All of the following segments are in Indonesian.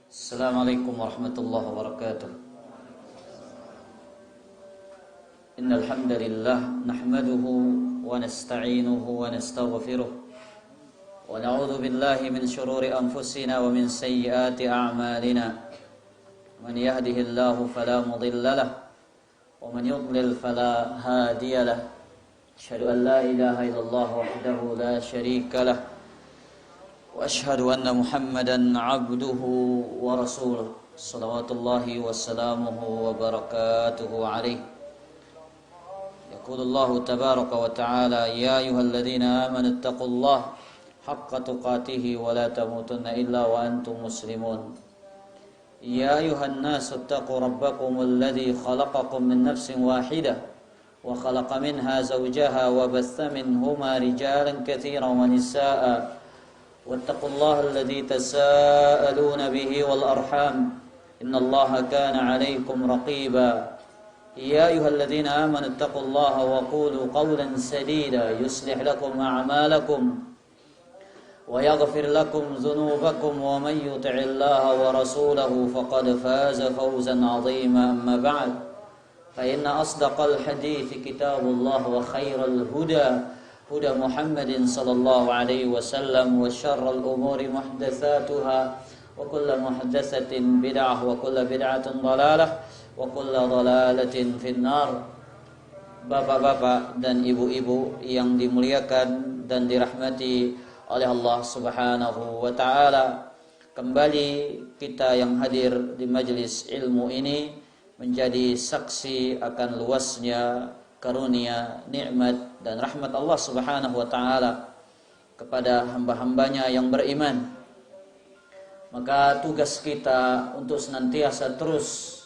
Assalamualaikum warahmatullahi wabarakatuh. Innal hamdalillah nahmaduhu wa nasta'inuhu wa nastaghfiruh wa na'udzu billahi min shururi anfusina wa min sayyiati a'malina. Man yahdihillahu fala mudilla lahu wa man yudlil fala hadiya lahu. Asyhadu an la ilaha illallah wahdahu la syarika lahu wa asyhadu anna Muhammadan abduhu wa rasuluh salawatullahi wassalamuhu wa barakatuhu alaihi. Yaqulullahu tabaraka wa ta'ala ya ayyuhalladzina amanu taqullaha haqqa tuqatih wa la tamutunna illa wa antum muslimun. Ya ayyuhan nasu taqu rabbakumul ladzi khalaqakum min nafsin wahidah wa khalaqa minha zawjaha wa batha minhuma rijalan katsiran wa nisaa'a واتقوا الله الذي تساءلون به والأرحام إن الله كان عليكم رقيبا يا أيها الذين آمنوا اتقوا الله وقولوا قولا سديدا يصلح لكم أعمالكم ويغفر لكم ذنوبكم ومن يطع الله ورسوله فقد فاز فوزا عظيما أما بعد فإن أصدق الحديث كتاب الله وخير الهدى هدى محمد صلى الله عليه وسلم وشر الأمور محدثاتها وكل محدثة بدعة وكل بدعة ضلالة وكل ضلالة في النار. Bapak-bapak dan ibu-ibu yang dimuliakan dan dirahmati oleh Allah Subhanahu wa taala, kembali kita yang hadir di majelis ilmu ini menjadi saksi akan luasnya karunia, nikmat dan rahmat Allah Subhanahu wa taala kepada hamba-hambanya yang beriman. Maka tugas kita untuk senantiasa terus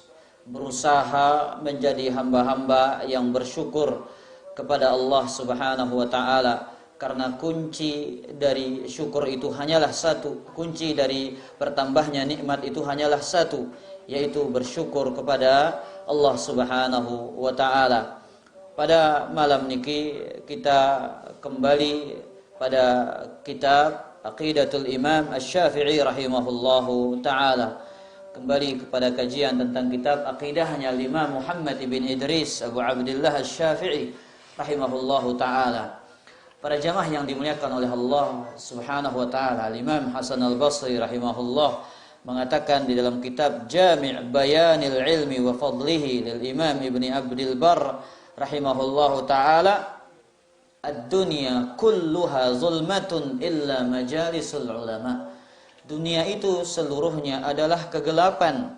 berusaha menjadi hamba-hamba yang bersyukur kepada Allah Subhanahu wa taala, karena kunci dari syukur itu hanyalah satu, kunci dari bertambahnya nikmat itu hanyalah satu, yaitu bersyukur kepada Allah Subhanahu wa taala. Pada malam niki kita kembali pada kitab Aqidatul Imam Asy-Syafi'i rahimahullahu taala. Kembali kepada kajian tentang kitab aqidahnya Imam Muhammad ibn Idris Abu Abdullah Asy-Syafi'i rahimahullahu taala. Para jamaah yang dimuliakan oleh Allah Subhanahu wa taala, Imam Hasan Al-Basri rahimahullah mengatakan di dalam kitab Jami' Bayanil Ilmi wa Fadlihi lil Imam Ibnu Abdul Barr rahimahullahu ta'ala, ad-dunya kulluha zulmatun illa majalisul ulama. Dunia itu seluruhnya adalah kegelapan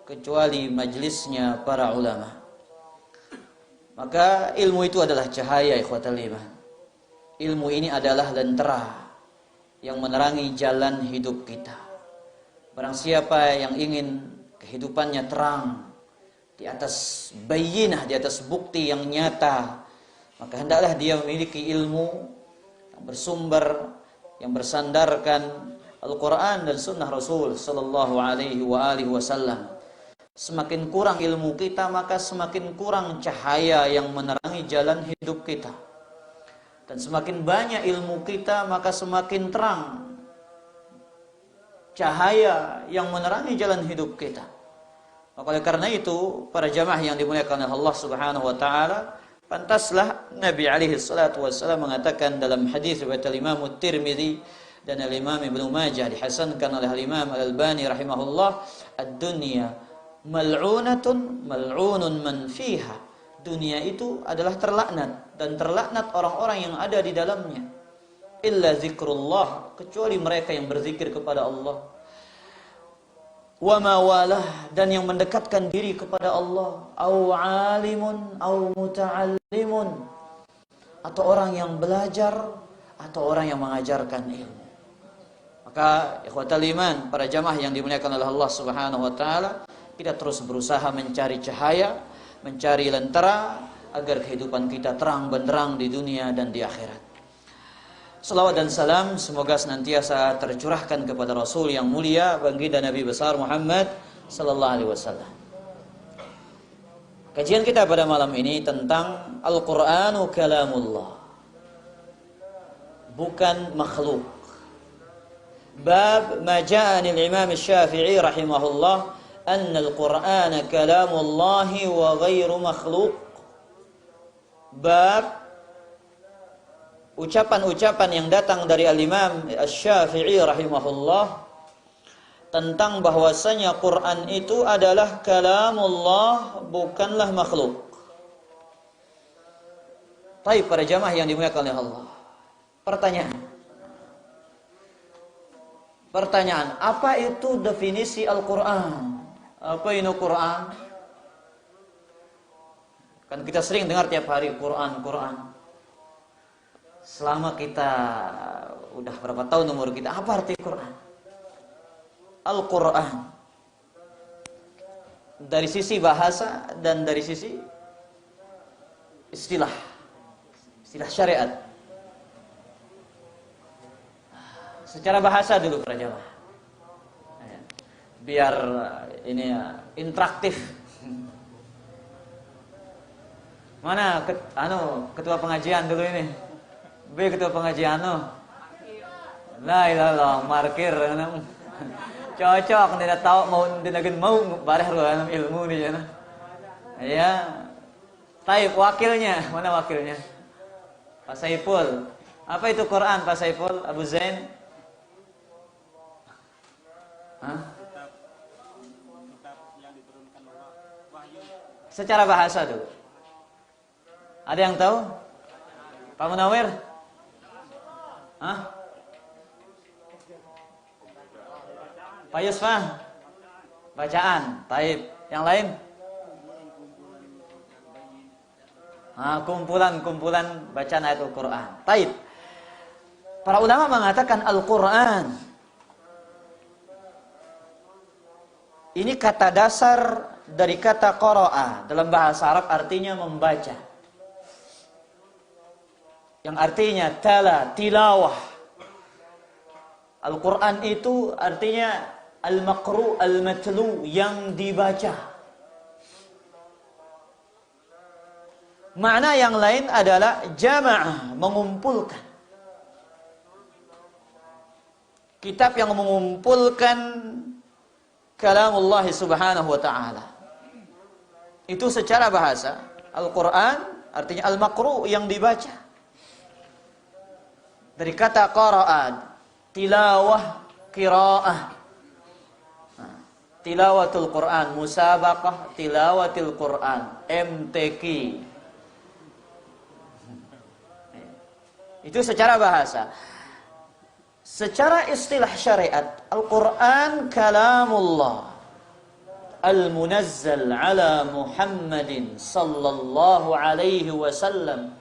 kecuali majlisnya para ulama. Maka ilmu itu adalah cahaya, ikhwatal iman. Ilmu ini adalah lentera yang menerangi jalan hidup kita. Barang siapa yang ingin kehidupannya terang di atas bayyinah, di atas bukti yang nyata, maka hendaklah dia memiliki ilmu yang bersumber, yang bersandarkan Al-Quran dan Sunnah Rasul Sallallahu Alaihi Wasallam. Semakin kurang ilmu kita, maka semakin kurang cahaya yang menerangi jalan hidup kita. Dan semakin banyak ilmu kita, maka semakin terang cahaya yang menerangi jalan hidup kita. Oleh karena itu, para jamaah yang dimuliakan oleh Allah Subhanahu wa taala, pantaslah Nabi alaihi salatu wasallam mengatakan dalam hadis riwayat Imam Tirmidzi dan Imam Ibnu Majah, dihasankan oleh Imam Al-Albani rahimahullah, ad-dunya mal'unatun mal'unun man fiha. Dunia itu adalah terlaknat dan terlaknat orang-orang yang ada di dalamnya. Illa zikrullah, kecuali mereka yang berzikir kepada Allah. Wa mawalah, dan yang mendekatkan diri kepada Allah, au alimun au muta'allimun, atau orang yang belajar atau orang yang mengajarkan ilmu. Maka ikhwatal iman, para jamaah yang dimuliakan oleh Allah Subhanahu wa taala, kita terus berusaha mencari cahaya, mencari lentera agar kehidupan kita terang benderang di dunia dan di akhirat. Salawat dan salam semoga senantiasa tercurahkan kepada Rasul yang mulia, baginda Nabi besar Muhammad sallallahu alaihi wasallam. Kajian kita pada malam ini tentang Al-Qur'anu kalamullah, bukan makhluk. Bab ma ja'a anil Imam Syafi'i rahimahullah anna al-Qur'ana kalamullahi wa ghairu makhluq. Bab ucapan-ucapan yang datang dari Al-Imam Syafi'i rahimahullah tentang bahwasanya Quran itu adalah kalamullah, bukanlah makhluk. Baik para jamaah yang dimuliakan oleh Allah. Pertanyaan, apa itu definisi Al-Quran? Apa itu Quran? Kan kita sering dengar tiap hari Quran. Selama kita udah berapa tahun umur kita, apa arti Quran? Al-Quran dari sisi bahasa dan dari sisi istilah syariat. Secara bahasa dulu para jamaah, biar ini interaktif. Mana ketua pengajian dulu ini? Ketua pengajian La ilaha illallah, markir. Cocok, tidak tahu mau bareh ilmu nih ya. Taib wakilnya, mana wakilnya? Pak Saiful. Apa itu Quran Pak Saiful? Abu Zain? Secara bahasa dulu. Ada yang tahu? Pak Munawir? Pak Yusfah? Bacaan. Taib. Yang lain? Kumpulan bacaan ayat Al-Quran. Taib. Para ulama mengatakan Al-Quran ini kata dasar dari kata qara'a. Dalam bahasa Arab artinya membaca. Yang artinya tilawah. Al-Quran itu artinya al-maqru, al-matlu, yang dibaca. Makna yang lain adalah jama'ah, mengumpulkan. Kitab yang mengumpulkan kalamullah subhanahu wa ta'ala. Itu secara bahasa. Al-Quran artinya al-maqru, yang dibaca. Dari kata qara'at, tilawah, qira'ah. Tilawatul Quran, musabaqah tilawatil Quran, MTQ. Itu secara bahasa. Secara istilah syariat, Al-Quran kalamullah al-munazzal ala Muhammadin sallallahu alaihi wasallam,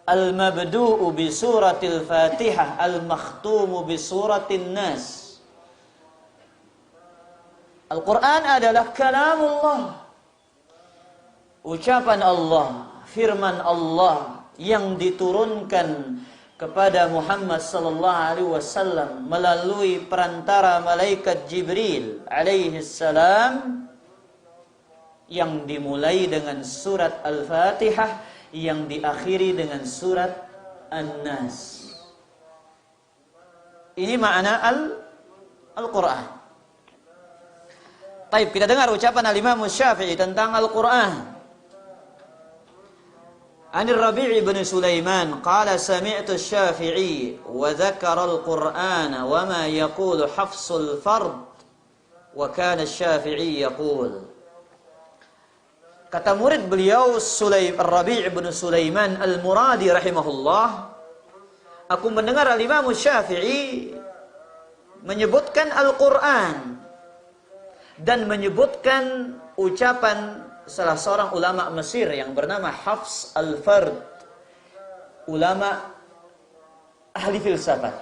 al-mabdu'u bi suratil Fatihah, al-makhtumu bi suratin Nas. Al-Quran adalah kalamullah, ucapan Allah, firman Allah yang diturunkan kepada Muhammad sallallahu alaihi wasallam melalui perantara malaikat Jibril alaihi salam, yang dimulai dengan surat Al-Fatihah, yang diakhiri dengan surat An-Nas. Ini makna Al-Quran. Baik, kita dengar ucapan Al-Imam Syafi'i tentang Al-Quran. An Rabi' bin Sulaiman qala sami'tu Syafi'i wa dzakara al-Qur'ana wa ma yaqulu hafsul fard wa kana Syafi'i yaqul. Kata murid beliau Rabi' bin Sulaiman Al-Muradi rahimahullah, aku mendengar Al-Imam Syafi'i menyebutkan Al-Quran dan menyebutkan ucapan salah seorang ulama Mesir yang bernama Hafs al-Fard, ulama ahli filsafat,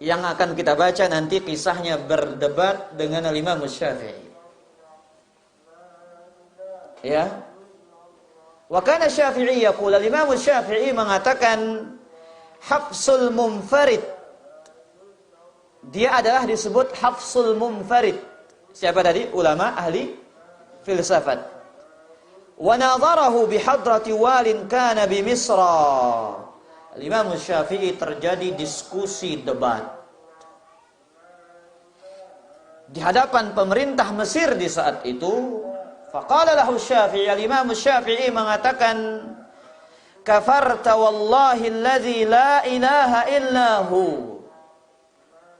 yang akan kita baca nanti kisahnya berdebat dengan Al-Imam Syafi'i. Ya. Wa kana Syafi'i yaqul, Al-Imam Syafi'i mengatakan Hafsul Munfarid. Dia adalah disebut Hafsul Munfarid. Siapa tadi? Ulama ahli filsafat. Wa nadharahu bihadrati walin kana bi Misra. Imam Syafi'i terjadi diskusi debat di hadapan pemerintah Mesir di saat itu. Faqala lahu Syafi'i, al-Imam Syafi'i mengatakan, kafarta wallahi alladzi la ilaha illahu.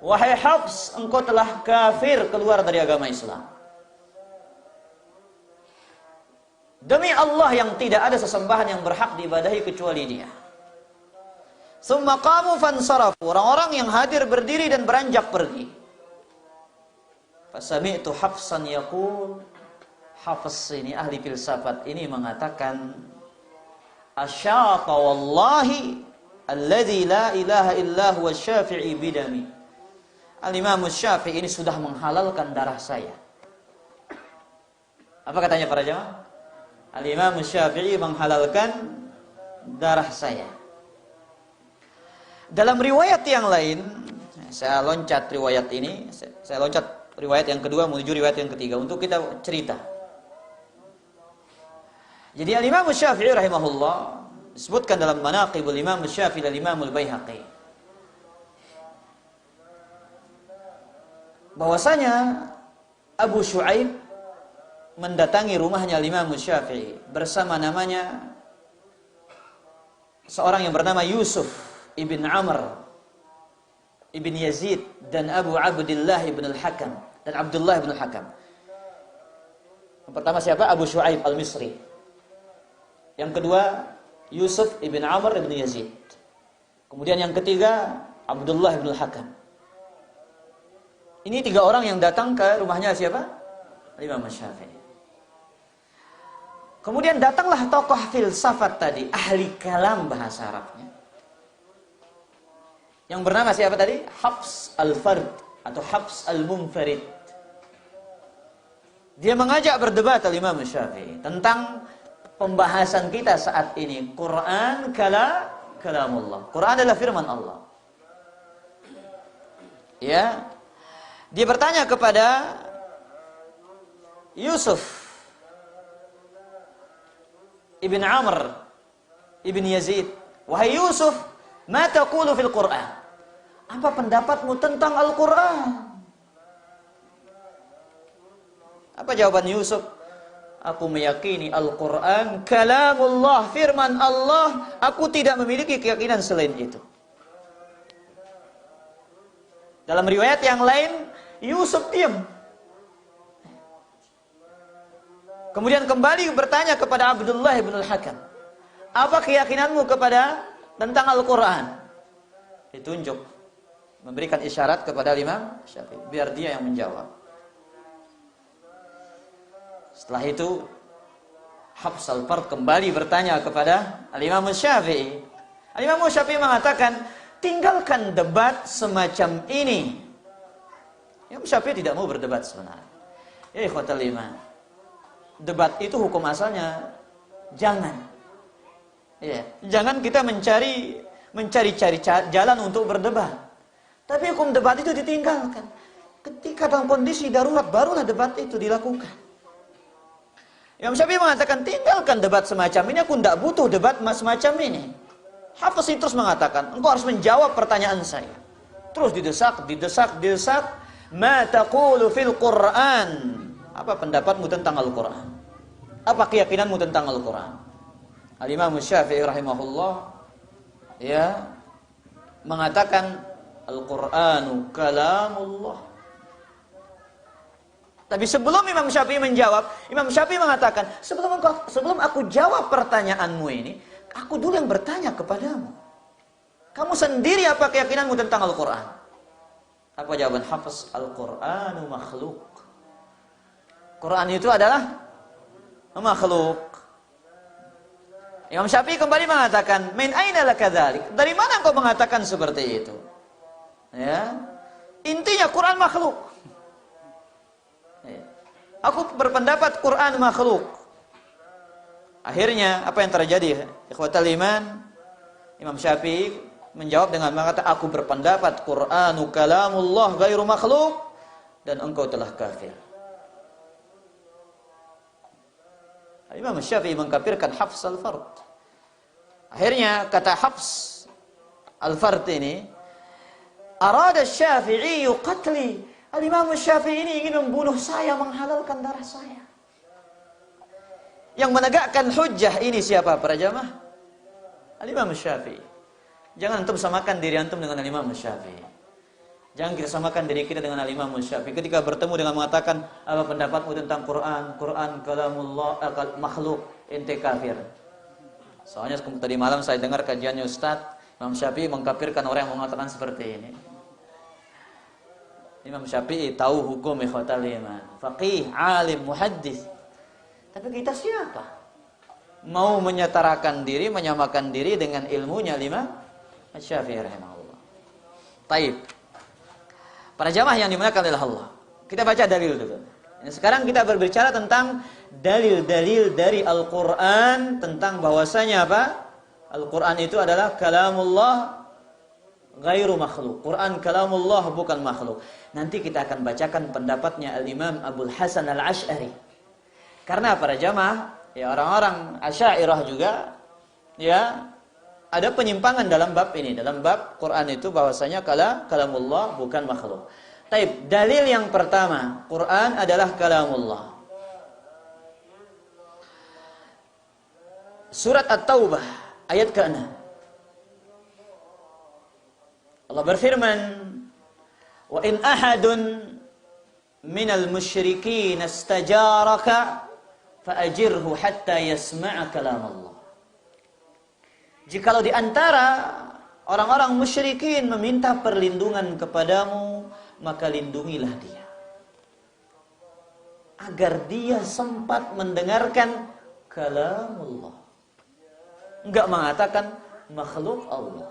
Wahai Hafs, engkau telah kafir, keluar dari agama Islam. Demi Allah yang tidak ada sesembahan yang berhak diibadahi kecuali Dia. Summa qamu fansarafu. Orang-orang yang hadir berdiri dan beranjak pergi. Fasami'tu Hafsan yaqul, Hafs ini ahli filsafat ini mengatakan, asyata wallahi alladzi la ilaha illa huwa Syafi'i bidami. Al-Imam Syafi'i ini sudah menghalalkan darah saya. Apa katanya para jamaah? Al-Imam Syafi'i menghalalkan darah saya. Dalam riwayat yang lain, saya loncat riwayat ini, saya loncat riwayat yang kedua menuju riwayat yang ketiga untuk kita cerita. Jadi Al-Imam Syafi'i rahimahullah disebutkan dalam Manaqibul Imam Syafi'i dan Imam Al-Baihaqi bahwasanya Abu Syuaib mendatangi rumahnya Imam Syafi'i bersama namanya seorang yang bernama Yusuf ibn Amr ibn Yazid dan Abu Abdullah ibn Al-Hakam dan Abdullah ibn Al-Hakam. Yang pertama siapa? Abu Syuaib Al-Misri. Yang kedua Yusuf ibn Amr ibn Yazid. Kemudian yang ketiga Abdullah ibn Al-Hakam. Ini tiga orang yang datang ke rumahnya siapa? Imam Syafi'i. Kemudian datanglah tokoh filsafat tadi, ahli kalam bahasa Arabnya, yang bernama siapa tadi? Hafs al-Fard atau Hafs al-Munfarid. Dia mengajak berdebat Imam Syafi'i tentang pembahasan kita saat ini, Quran kalamullah. Quran adalah firman Allah. Ya. Dia bertanya kepada Yusuf ibn Amr ibn Yazid, wahai Yusuf, ma taqulu fil Quran? Apa pendapatmu tentang Al-Quran? Apa jawaban Yusuf? Aku meyakini Al-Quran kalamullah, firman Allah. Aku tidak memiliki keyakinan selain itu. Dalam riwayat yang lain, Yusuf diam. Kemudian kembali bertanya kepada Abdullah ibn Al-Hakam, apa keyakinanmu tentang Al-Quran? Ditunjuk, memberikan isyarat kepada Imam Syafi'i, biar dia yang menjawab. Setelah itu Hafs al-Fard kembali bertanya kepada Al-Imam Syafi'i. Al-Imam Syafi'i mengatakan, tinggalkan debat semacam ini. Imam Syafi'i tidak mau berdebat sebenarnya. Ya ikhwatal iman, debat itu hukum asalnya jangan. Ya, jangan kita mencari jalan untuk berdebat. Tapi hukum debat itu ditinggalkan. Ketika dalam kondisi darurat barulah debat itu dilakukan. Imam Syafi'i mengatakan, tinggalkan debat semacam ini, aku tidak butuh debat semacam ini. Hafs terus mengatakan, engkau harus menjawab pertanyaan saya. Terus didesak. Ma taqulu fil Qur'an? Apa pendapatmu tentang Al-Quran? Apa keyakinanmu tentang Al-Quran? Al-Imam Syafi'i rahimahullah ya mengatakan Al-Qur'anu kalamullah. Tapi sebelum Imam Syafi'i menjawab, Imam Syafi'i mengatakan, sebelum aku jawab pertanyaanmu ini, aku dulu yang bertanya kepadamu. Kamu sendiri apa keyakinanmu tentang Al-Quran? Apa jawaban Hafs? Al-Qur'anu makhluk. Quran itu adalah makhluk. Imam Syafi'i kembali mengatakan, min aina laka dzalik? Dari mana engkau mengatakan seperti itu? Ya. Intinya Quran makhluk. Aku berpendapat Quran makhluk. Akhirnya apa yang terjadi? Ikhwatal iman, Imam Syafi'i menjawab dengan mengatakan, aku berpendapat Qur'anu kalamullah ghairu makhluk, dan engkau telah kafir. Imam Syafi'i mengkafirkan Hafs al-Fard. Akhirnya kata Hafs al-Fard ini, arada Syafi'i qatli Al-Imam Syafi'i ini ingin membunuh saya, menghalalkan darah saya. Yang menegakkan hujjah ini siapa para jamaah? Al-Imam Syafi'i. Jangan antum samakan diri antum dengan Al-Imam Syafi'i. Jangan kita samakan diri kita dengan Al-Imam Syafi'i. Ketika bertemu dengan mengatakan, apa pendapatmu tentang Quran? Quran kalamullah, makhluk, ente kafir. Soalnya tadi malam saya dengar kajiannya Ustaz, Imam Syafi'i mengkafirkan orang yang mengatakan seperti ini. Imam Syafi'i tahu hukum ikhwatal iman, faqih, alim, muhaddis. Tapi kita siapa? Mau menyetarakan diri, menyamakan diri dengan ilmunya Imam Syafi'i rahimahullah. Taib. Para jamaah yang dimuliakan oleh Allah, kita baca dalil dulu. Sekarang kita berbicara tentang dalil-dalil dari Al-Quran tentang bahwasanya apa? Al-Quran itu adalah kalamullah ghairu makhluk. Quran kalamullah bukan makhluk. Nanti kita akan bacakan pendapatnya Al-Imam Abul Hasan Al-Asy'ari. Karena para jamaah, ya orang-orang Asy'ariyah juga, ya ada penyimpangan dalam bab ini. Dalam bab Quran itu bahwasanya kalamullah bukan makhluk. Taib, dalil yang pertama, Quran adalah kalamullah. Surat At-Taubah ayat ke-6. Allah berfirman, "Wa in ahadun minal musyrikin istajaraka fa'ajirhu hatta yasma'a kalam Allah." Jikalau di antara orang-orang musyrikin meminta perlindungan kepadamu, maka lindungilah dia agar dia sempat mendengarkan kalamullah. Enggak mengatakan makhluk Allah.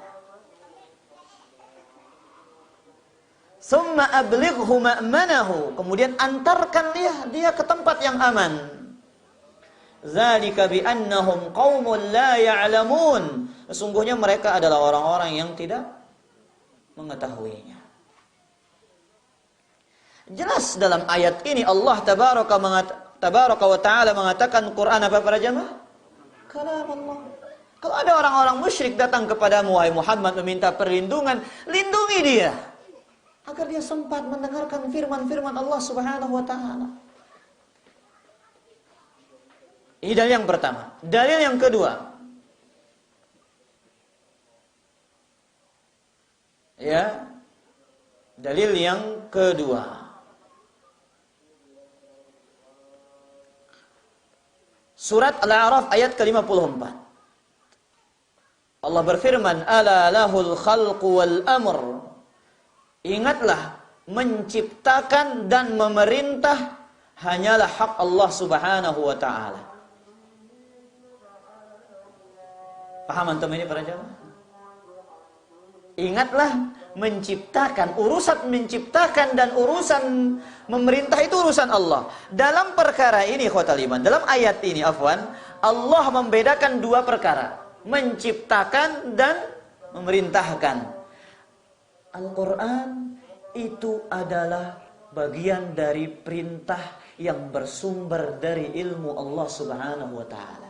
Summa ablighu ma'manahu, kemudian antarkan dia ke tempat yang aman. Zalika bi annahum qaumun la ya'lamun. Sesungguhnya mereka adalah orang-orang yang tidak mengetahuinya. Jelas dalam ayat ini Allah tabaraka wa ta'ala mengatakan Quran apa para jamaah? Kalam Allah. Kalau ada orang-orang musyrik datang kepadamu wahai Muhammad meminta perlindungan, lindungi dia agar dia sempat mendengarkan firman-firman Allah Subhanahu wa taala. Ini dalil yang pertama. Dalil yang kedua. Ya. Dalil yang kedua. Surat Al-A'raf ayat ke-54. Allah berfirman, "Ala lahul khalqu wal amr." Ingatlah, menciptakan dan memerintah hanyalah hak Allah Subhanahu wa taala. Paham antum ini para jamaah? Ingatlah, menciptakan, urusan menciptakan dan urusan memerintah itu urusan Allah. Dalam perkara ini khotal iman, dalam ayat ini afwan, Allah membedakan dua perkara, menciptakan dan memerintahkan. Al-Quran itu adalah bagian dari perintah yang bersumber dari ilmu Allah Subhanahu wa taala.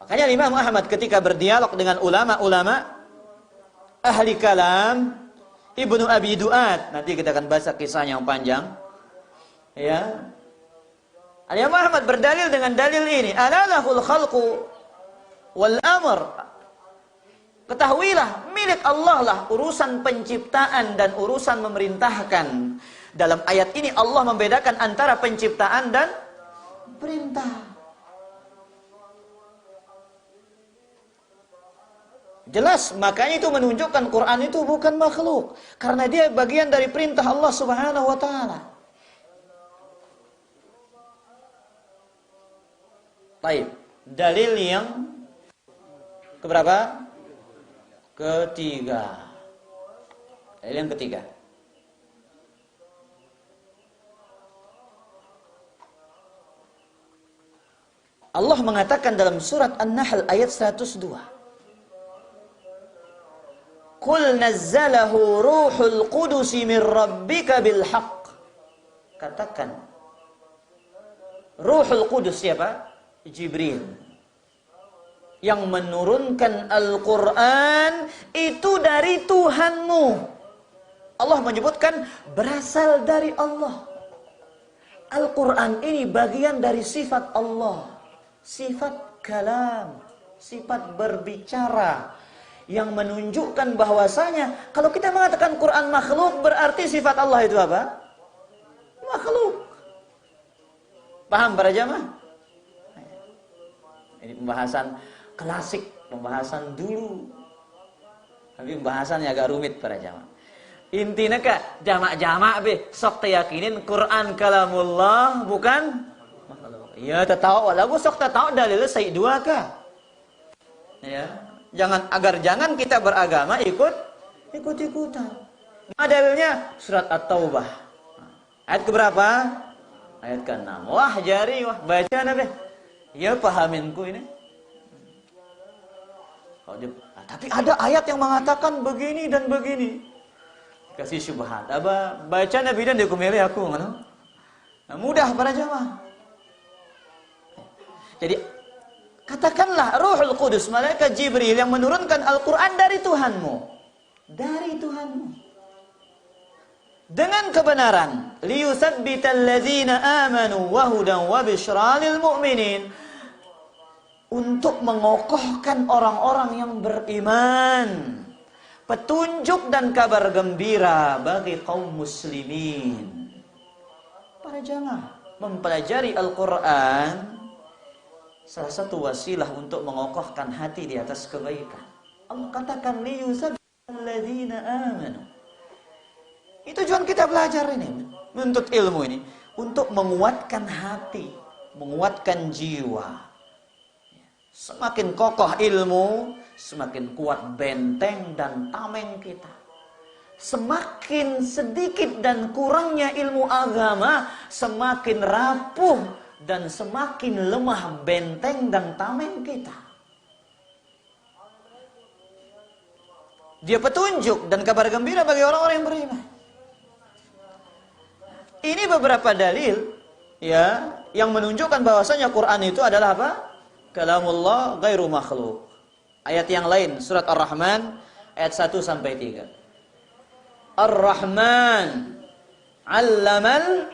Makanya Imam Ahmad ketika berdialog dengan ulama-ulama ahli kalam, Ibnu Abi Duat, nanti kita akan baca kisahnya yang panjang. Ya. Imam Ahmad berdalil dengan dalil ini, "Alalahul khalqu wal amr." Ketahuilah, milik Allah lah urusan penciptaan dan urusan memerintahkan. Dalam ayat ini Allah membedakan antara penciptaan dan perintah. Jelas, makanya itu menunjukkan Quran itu bukan makhluk, karena dia bagian dari perintah Allah Subhanahu wa taala. Baik, dalil yang keberapa? Ketiga. Dalil yang ketiga. Allah mengatakan dalam surat An-Nahl ayat 102. Qul nazzalahu ruhul qudus min rabbika bil haqq. Katakan, Ruhul Qudus siapa? Jibril. Yang menurunkan Al-Quran itu dari dari Tuhanmu. Allah menyebutkan berasal dari Allah. Al-Quran ini bagian dari sifat Allah. Sifat kalam, sifat berbicara, yang menunjukkan bahwasanya kalau kita mengatakan Quran makhluk, berarti sifat Allah itu apa? Makhluk. Paham para jamaah? Ini pembahasan klasik, pembahasan dulu. Tapi pembahasannya agak rumit para jamaah. Intinya kak, jamak-jamak be, sok teyakinin Quran kalamullah bukan makhluk. Ya, tahu lagu sok tahu dalil saya dua kak. Ya, jangan kita beragama ikut-ikutan. Nah, dalilnya surat At-Taubah. Ayat keberapa? Ayat ke-6. Wah, jari wah baca nabe. Ya pahaminku ini. Tapi ada ayat yang mengatakan begini dan begini. Kasih syubhat. Aba baca nabi dan dia kumilih aku mana? Nah, mudah para jamaah. Jadi katakanlah Ruhul Qudus, malaikat Jibril yang menurunkan Al-Quran dari Tuhanmu. Dari Tuhanmu. Dengan kebenaran. Liyuthabbital ladzina amanu wa hudan wa bisyra lil mu'minin. Untuk mengokohkan orang-orang yang beriman. Petunjuk dan kabar gembira bagi kaum muslimin. Para jamaah, mempelajari Al-Quran salah satu wasilah untuk mengokohkan hati di atas kebaikan. Allah katakan liyusabbital ladzina amanu. Itu tujuan kita belajar ini, menuntut ilmu ini, untuk menguatkan hati, menguatkan jiwa. Semakin kokoh ilmu, semakin kuat benteng dan tameng kita. Semakin sedikit dan kurangnya ilmu agama, semakin rapuh dan semakin lemah benteng dan tameng kita. Dia petunjuk dan kabar gembira bagi orang-orang yang beriman. Ini beberapa dalil ya yang menunjukkan bahwasanya Quran itu adalah apa? Kalamullah ghairu makhluk. Ayat yang lain surat Ar-Rahman ayat 1 sampai 3. Ar-Rahman 'allamal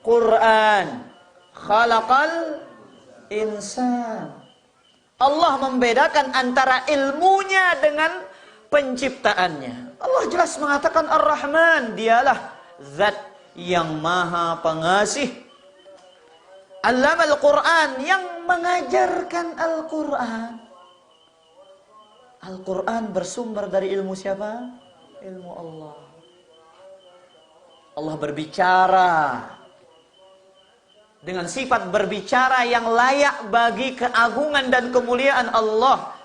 Quran khalaqal insan. Allah membedakan antara ilmunya dengan penciptaannya. Allah jelas mengatakan Ar-Rahman, dialah zat yang maha pengasih. Allamal Quran, yang mengajarkan Al-Quran. Al-Quran bersumber dari ilmu siapa? Ilmu Allah. Allah berbicara dengan sifat berbicara yang layak bagi keagungan dan kemuliaan Allah.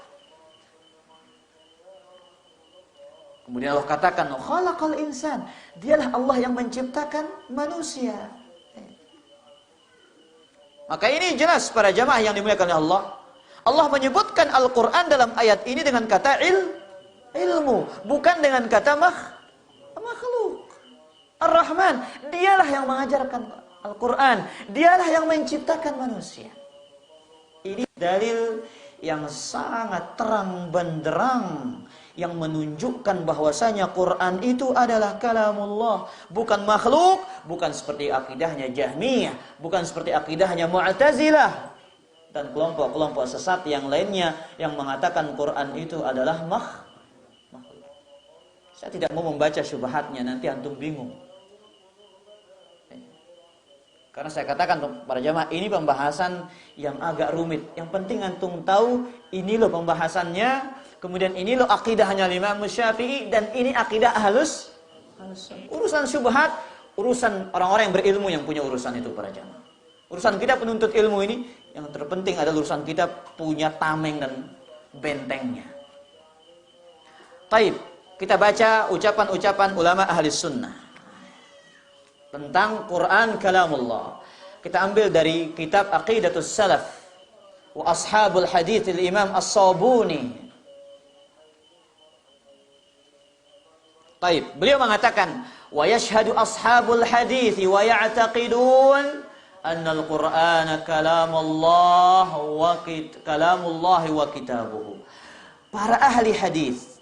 Kemudian Allah katakan, khalaqal insan. Dialah Allah yang menciptakan manusia. Maka ini jelas para jamaah yang dimuliakan oleh Allah. Allah menyebutkan Al-Quran dalam ayat ini dengan kata ilmu. Bukan dengan kata makhluk. Ar-Rahman, dialah yang mengajarkan Al-Quran. Dialah yang menciptakan manusia. Ini dalil yang sangat terang benderang yang menunjukkan bahwasanya Quran itu adalah kalamullah, bukan makhluk, bukan seperti akidahnya Jahmiyah, bukan seperti akidahnya Mu'tazilah dan kelompok-kelompok sesat yang lainnya yang mengatakan Quran itu adalah makhluk. Saya tidak mau membaca syubhatnya, nanti antum bingung. Karena saya katakan para jamaah, ini pembahasan yang agak rumit. Yang penting antum tahu ini loh pembahasannya, kemudian ini loh akidahnya Imam Syafi'i, dan ini akidah ahlus. Urusan syubhat, urusan orang-orang yang berilmu yang punya urusan itu para jamaah. Urusan kita penuntut ilmu ini, yang terpenting adalah urusan kita punya tameng dan bentengnya. Taib, kita baca ucapan-ucapan ulama ahli sunnah tentang Quran kalamullah. Kita ambil dari kitab Aqidatus Salaf wa Ashabul Hadits Imam As-Sabuni. Baik, beliau mengatakan wa yashhadu ashabul hadits wa ya'taqidun anna al-Qur'ana kalamullah wa kitabuhu. Para ahli hadis,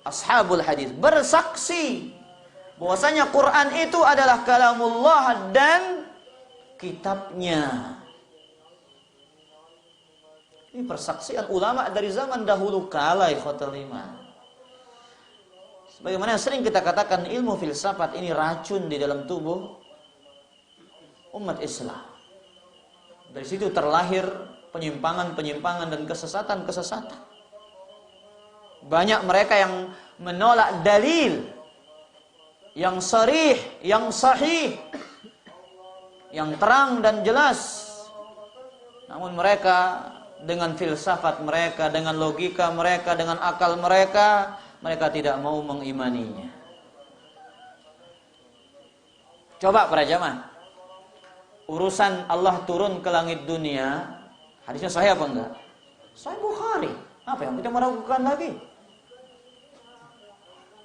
ashabul hadis bersaksi bahwasanya Quran itu adalah kalamullah dan kitabnya. Ini persaksian ulama dari zaman dahulu kala, ikhwatul iman. Sebagaimana sering kita katakan, ilmu filsafat ini racun di dalam tubuh umat Islam. Dari situ terlahir penyimpangan-penyimpangan dan kesesatan-kesesatan. Banyak mereka yang menolak dalil yang sharih, yang sahih, yang terang dan jelas. Namun mereka dengan filsafat mereka, dengan logika mereka, dengan akal mereka, mereka tidak mau mengimaninya. Coba para jamaah, urusan Allah turun ke langit dunia, hadisnya sahih apa enggak? Sahih Bukhari. Apa yang kita meragukan lagi?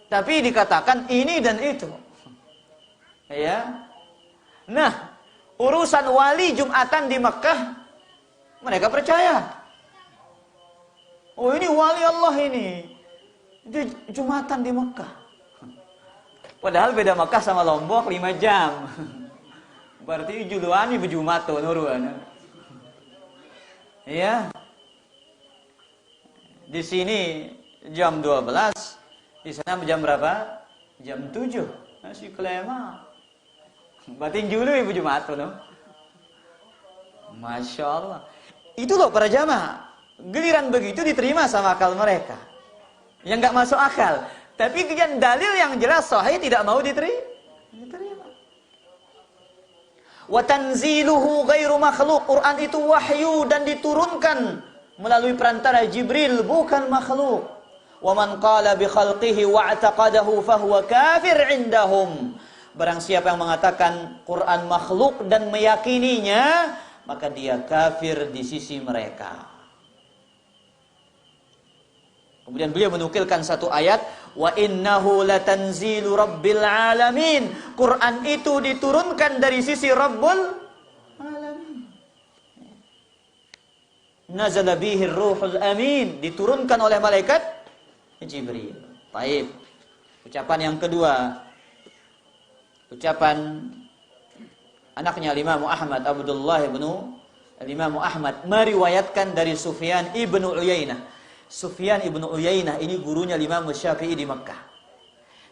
Tapi dikatakan ini dan itu. Ya. Nah, urusan wali Jumatan di Mekah, mereka percaya. Oh, ini wali Allah ini. Itu Jumatan di Mekah. Padahal beda Mekah sama Lombok 5 jam. Berarti juluani bejumato nuruan. Ya. Di sini jam 12, di sana jam berapa? Jam 7. Masih kelema. Batin julu ibu jumato no. Masya Allah. Itu loh para jamaah. Giliran begitu diterima sama akal mereka. Yang nggak masuk akal. Tapi kemudian dalil yang jelas sahih tidak mau diterima. Wa tanziluhu ghairu makhluk. Quran itu wahyu dan diturunkan melalui perantara Jibril, bukan makhluk. Wa man qala bi khalqihi wa i'taqadahu fahuwa kafir indahum. Barang siapa yang mengatakan Quran makhluk dan meyakininya, maka dia kafir di sisi mereka. Kemudian beliau menukilkan satu ayat, wa innahu latanzilu rabbil alamin. Quran itu diturunkan dari sisi Rabbul alamin. Nazala bihi ruhul amin, diturunkan oleh malaikat Jibril. Baik. Ucapan yang kedua, ucapan anaknya Imam Ahmad, Abdullah bin Imam Ahmad, meriwayatkan dari Sufyan ibnu Uyainah. Sufyan ibnu Uyainah ini gurunya Imam Syafi'i di Makkah.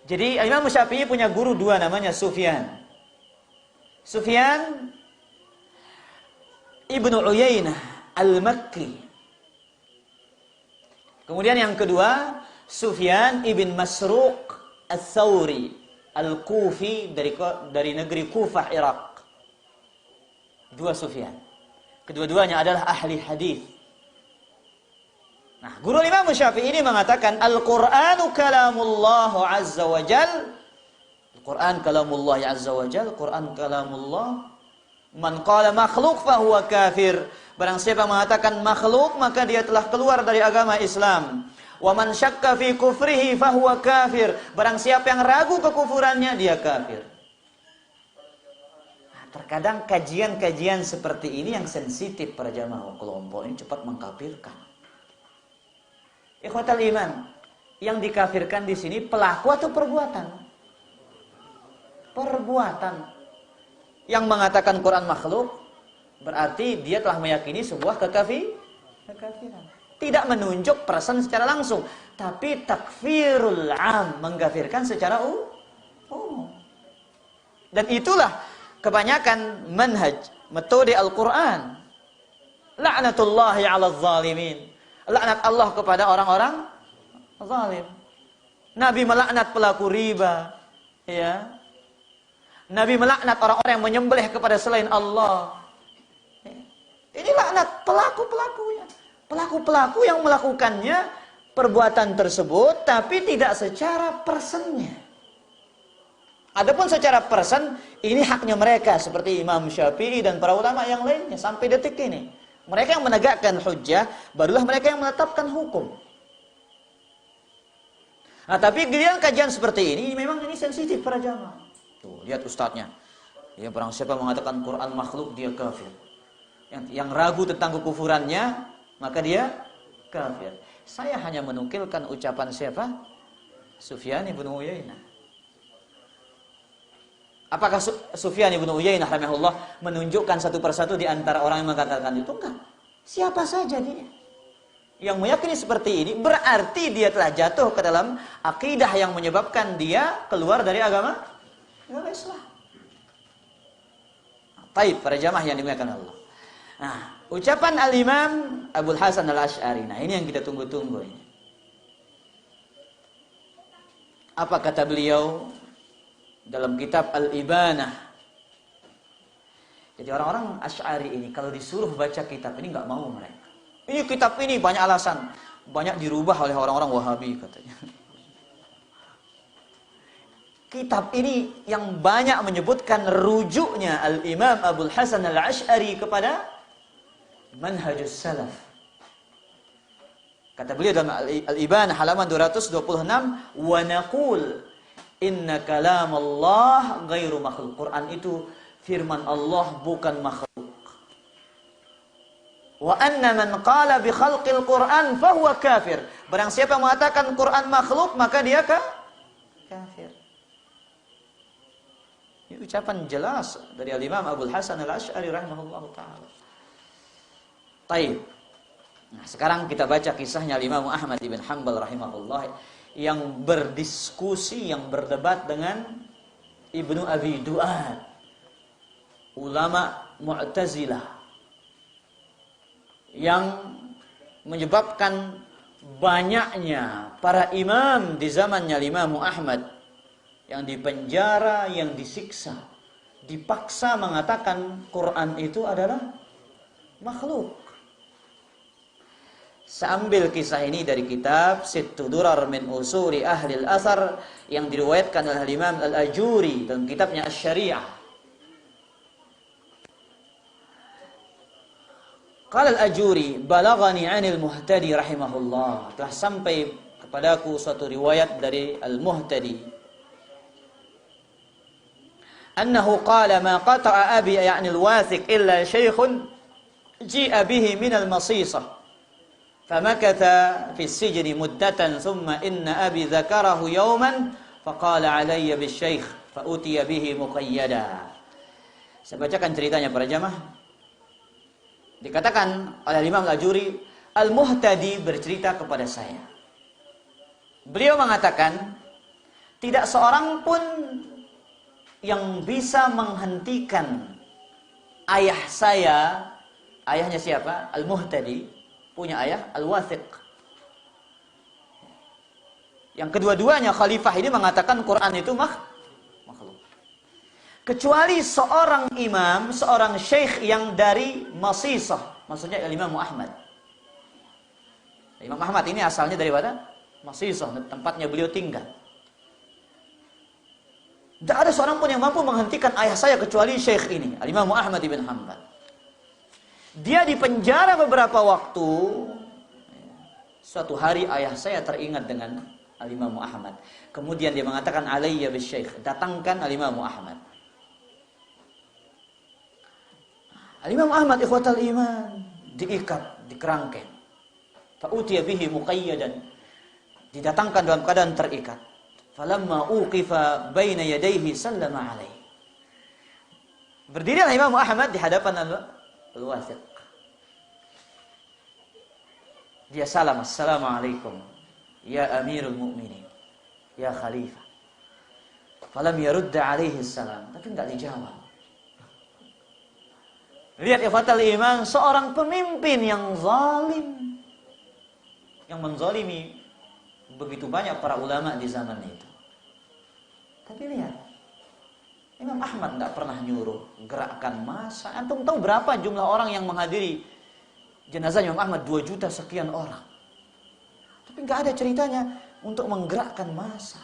Jadi Imam Syafi'i punya guru dua, namanya Sufyan. Sufyan ibnu Uyainah al-Makki. Kemudian yang kedua, Sufyan ibn Masruq al-Thawri al-Kufi dari negeri Kufah, Irak. Dua Sufyan. Kedua-duanya adalah ahli hadis. Nah, guru Imam Syafi'i ini mengatakan Al-Qur'anu kalamullah azza wa jal. Al-Qur'an kalamullah azza wa jal. Quran kalamullah. Man qala makhluk fahuwa kafir. Barang siapa mengatakan makhluk, maka dia telah keluar dari agama Islam. Wa man syakka fi kufrihi fahuwa kafir. Barang siapa yang ragu kekufurannya, dia kafir. Nah, terkadang kajian-kajian seperti ini yang sensitif para jamaah kelompok ini cepat mengkafirkan. Ikhwatal iman, yang dikafirkan di sini pelaku atau perbuatan? Perbuatan. Yang mengatakan Quran makhluk berarti dia telah meyakini sebuah kekafiran. Tidak menunjuk person secara langsung, tapi takfirul am, mengkafirkan secara umum. Dan itulah kebanyakan manhaj, metode Al-Quran. La'natullahi 'alal zalimin. Laknat Allah kepada orang-orang zalim. Nabi melaknat pelaku riba, ya. Nabi melaknat orang-orang yang menyembelih kepada selain Allah. Ini laknat pelaku-pelakunya. Pelaku-pelaku yang melakukannya perbuatan tersebut, tapi tidak secara personnya. Adapun secara person, ini haknya mereka seperti Imam Syafi'i dan para ulama yang lainnya sampai detik ini. Mereka yang menegakkan hujjah, barulah mereka yang menetapkan hukum. Nah, tapi giliran kajian seperti ini, memang ini sensitif para jamaah. Tuh, lihat ustadznya. Ya, barang siapa mengatakan Quran makhluk, dia kafir. Yang ragu tentang kekufurannya, maka dia kafir. Saya hanya menukilkan ucapan siapa? Sufyan ibn Uyainah. Apakah Sufyan ibn Uyainah rahimahullah menunjukkan satu persatu di antara orang yang mengatakan itu? Enggak. Siapa saja dia yang meyakini seperti ini, berarti dia telah jatuh ke dalam akidah yang menyebabkan dia keluar dari agama Islam. Taib, para jamaah yang dimuliakan Allah. Nah, ucapan Al-Imam Abul Hasan Al-Asy'ari. Nah, ini yang kita tunggu-tunggu ini. Apa kata beliau dalam kitab Al-Ibanah? Jadi orang-orang Asy'ari ini kalau disuruh baca kitab ini enggak mau mereka. Ini kitab ini banyak alasan, banyak dirubah oleh orang-orang Wahabi katanya. Kitab ini yang banyak menyebutkan rujuknya Al-Imam Abul Hasan Al-Asy'ari kepada manhajus salaf. Kata beliau dalam Al-Ibanah halaman 226, wa naqul inna kalam Allah ghairu makhluk. Quran itu firman Allah, bukan makhluk. Wa anna man qala bi khalqil Quran fahuwa kafir. Barang siapa yang mengatakan Quran makhluk, maka dia kafir. Ini ucapan jelas dari Al-Imam Abul Hasan Al-Asy'ari rahimahullahu taala. Baik. Nah, sekarang kita baca kisahnya Imam Ahmad bin Hanbal rahimahullah yang berdiskusi, yang berdebat dengan Ibnu Abi Du'ad, ulama Mu'tazilah, yang menyebabkan banyaknya para imam di zamannya Imam Ahmad yang dipenjara, yang disiksa, dipaksa mengatakan Quran itu adalah makhluk. Sambil kisah ini dari kitab Sittu Durar min Usuli Ahli Al-Athar yang diriwayatkan oleh Imam Al-Ajuri dalam kitabnya Asy-Syari'ah. Qala Al-Ajuri, balaghani 'anil Muhtadi rahimahullah. Telah sampai kepadaku suatu riwayat dari Al-Muhtadi. Annahu qala ma qata'a abi ya'ni al-wathiq illa shaykhun ji'a bihi min al-masisah. فمكث في السجن مدة ثم إن أبي ذكره يوما فقال علي بالشيخ فأتي به مقيدا. Saya bacakan ceritanya para jamaah. Dikatakan oleh Imam Al-Ajuri, Al-Muhtadi bercerita kepada saya. Beliau mengatakan, tidak seorang pun yang bisa menghentikan ayah saya. Ayahnya siapa? Al-Muhtadi. Punya ayah Al-Wathiq. Yang kedua-duanya khalifah ini mengatakan Quran itu makhluk. Kecuali seorang imam, seorang syekh yang dari Masisah, maksudnya Imam Ahmad. Imam Ahmad ini asalnya dari mana? Masisah, tempatnya beliau tinggal. Tidak ada seorang pun yang mampu menghentikan ayah saya kecuali syekh ini, Imam Ahmad bin Hanbal. Dia dipenjara beberapa waktu. Suatu hari ayah saya teringat dengan Al-Imam Ahmad. Kemudian dia mengatakan alayya bisyekh, datangkan Al-Imam Ahmad. Al-Imam Ahmad ikhwatal iman diikat, dikerangkeng. Fa'utiya bihi muqayyadan. Didatangkan dalam keadaan terikat. Falamma uqifa baina yadayhi sallama alaihi. Berdirilah Imam Ahmad di hadapan Al-Wathiq. Dia salam, assalamualaikum ya Amirul Mukminin, ya Khalifah. Falam yarudda alaihi salam, tapi enggak dijawab. Lihat ikhwatal iman, seorang pemimpin yang zalim, yang menzalimi begitu banyak para ulama di zaman itu. Tapi lihat, Imam Ahmad enggak pernah nyuruh gerakan massa. Antum tahu berapa jumlah orang yang menghadiri jenazah Imam Ahmad? 2 juta sekian orang. Tapi nggak ada ceritanya untuk menggerakkan massa,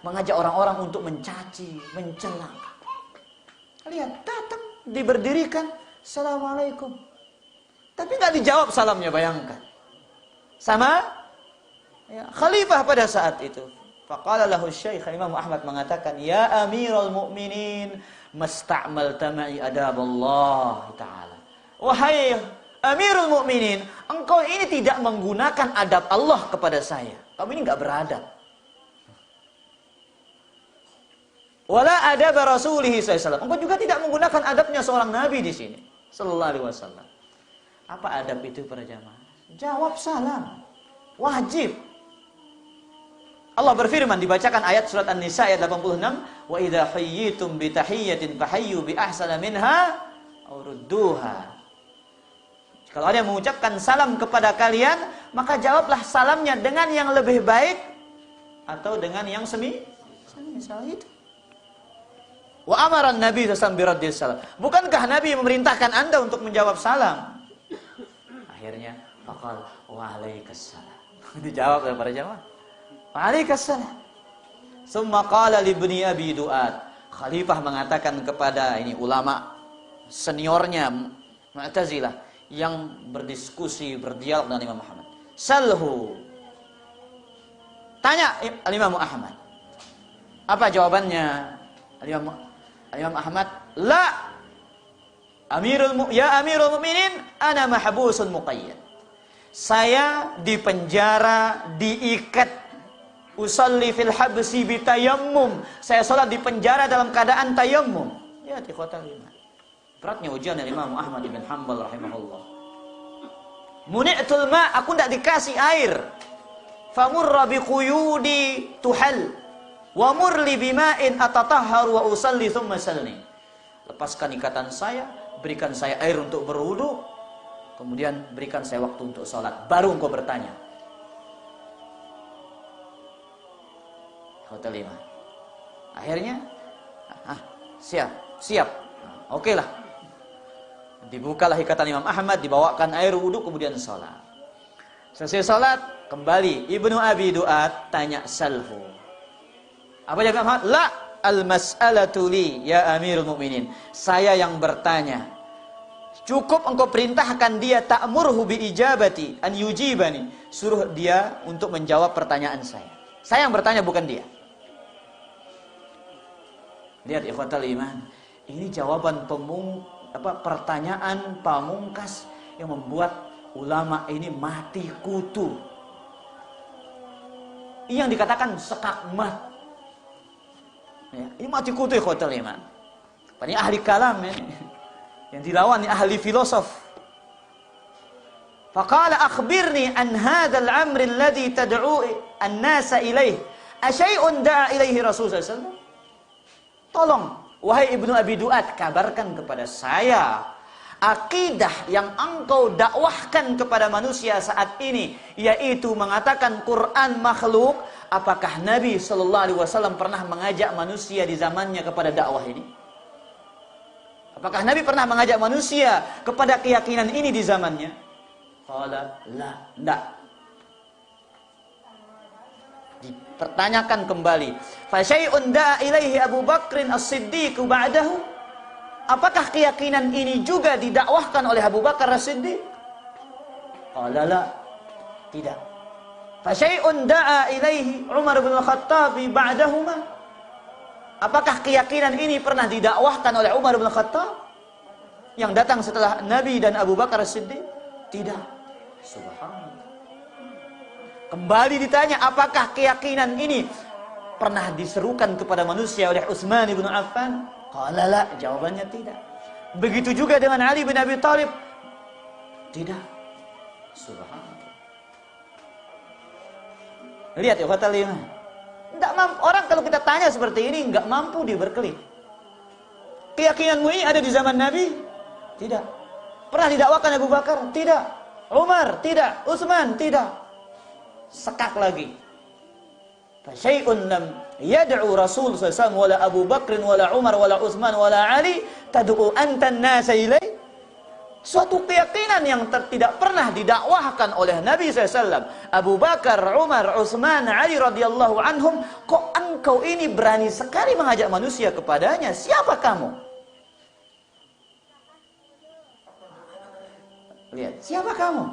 mengajak orang-orang untuk mencaci, mencela. Lihat, datang, diberdirikan, assalamualaikum. Tapi nggak dijawab salamnya, bayangkan. Sama ya, khalifah pada saat itu. Faqala lahu syekh, Imam Ahmad mengatakan, ya Amirul Mukminin, masta'malta ma'i adab Allah Ta'ala. Wahai Amirul Mukminin, engkau ini tidak menggunakan adab Allah kepada saya. Kamu ini nggak beradab. Wala adab Rasulih sallallahu. Engkau juga tidak menggunakan adabnya seorang nabi di sini, sallallahu alaihi wasallam. Apa adab itu para jamaah? Jawab salam. Wajib. Allah berfirman, dibacakan ayat surat An-Nisa ayat 86, wa idza hayyitum bi tahiyyatin fahayyu bi ahsana minha aw rudduha. Kalau ada yang mengucapkan salam kepada kalian, maka jawablah salamnya dengan yang lebih baik atau dengan yang semisal itu. Wa amara Nabi sallallahu alaihi wasallam. Bukankah Nabi memerintahkan Anda untuk menjawab salam? Akhirnya, faqal wa alaikassalam. Dijawab oleh para jamaah. Wa alaikassalam. Summa qala li ibni Abi Du'ad. Khalifah mengatakan kepada ini ulama seniornya Mu'tazilah yang berdiskusi, berdialog dengan Imam Muhammad. Salhu. Tanya Imam Ahmad. Apa jawabannya? Imam Ahmad, la. Amirul Mukminin, ana mahbusun muqayyad. Saya dipenjara, diikat. Usalli fil habsi bitayammum. Saya salat di penjara dalam keadaan tayammum. Ya, ikhwatal iman. Beratnya ujian dari Imam Ahmad bin Hanbal rahimahullah. Muni'tul ma', aku tidak dikasih air. Famurra biquyudi tuhal. Wa murli bima'in atatahhar wa usalli thumma salni. Lepaskan ikatan saya, berikan saya air untuk berwudu, kemudian berikan saya waktu untuk salat, baru engkau bertanya. Hotel 5. Akhirnya siap. Oke lah. Dibukalah ikatan Imam Ahmad, dibawakan air wudu, kemudian salat. Selesai salat, kembali Ibnu Abi Du'ad tanya salhu. Apa jawab Ahmad? La, al-mas'alatu li ya Amirul Mukminin. Saya yang bertanya. Cukup engkau perintahkan dia ta'murhu bi ijabati an yujibani. Suruh dia untuk menjawab pertanyaan saya. Saya yang bertanya, bukan dia. Lihat ikhwatal iman. Ini jawaban pertanyaan pamungkas yang membuat ulama ini mati kutu. Ini yang dikatakan sekakmat. Ya, ini mati kutu ikhwatal iman. Ini ahli kalam ini. Yang dilawan ini ahli filosof. Faqala akhbirni an hadzal amri alladhi tad'u an-nasa ilaih. Asyai'un da'a ilaihi Rasulullah sallallahu alaihi wasallam? Tolong, wahai Ibnu Abi Du'ad, kabarkan kepada saya akidah yang engkau dakwahkan kepada manusia saat ini, yaitu mengatakan Quran makhluk. Apakah Nabi sallallahu alaihi wasallam pernah mengajak manusia di zamannya kepada dakwah ini? Apakah Nabi pernah mengajak manusia kepada keyakinan ini di zamannya? Qala la, enggak. Dipertanyakan kembali. Fa syai'un da'a ilaihi Abu Bakrin As-Siddiq ba'dahu? Apakah keyakinan ini juga didakwahkan oleh Abu Bakar As-Siddiq? Qala la, tidak. Fa syai'un da'a ilaihi Umar bin Khattab ba'dahuma? Apakah keyakinan ini pernah didakwahkan oleh Umar bin Khattab yang datang setelah Nabi dan Abu Bakar As-Siddiq? Tidak. Subhanallah. Kembali ditanya, apakah keyakinan ini pernah diserukan kepada manusia oleh Utsman bin Affan? Qala la, jawabannya tidak. Begitu juga dengan Ali bin Abi Thalib? Tidak. Subhanallah. Lihat ya fatal iman. Enggak mampu, orang kalau kita tanya seperti ini enggak mampu dia berkelit. Keyakinanmu ini ada di zaman Nabi? Tidak. Pernah didakwakan Abu Bakar? Tidak. Umar? Tidak. Utsman? Tidak. Sekak lagi. Fasyai'un lam yad'u Rasul sallallahu alaihi wasallam wala Abu Bakr wala Umar wala Utsman wala Ali tad'u anta an-nasa ilai. Suatu keyakinan yang tidak pernah didakwahkan oleh Nabi SAW, Abu Bakar, Umar, Utsman, Ali radhiyallahu anhum, kok engkau ini berani sekali mengajak manusia kepadanya? Siapa kamu? Lihat, siapa kamu?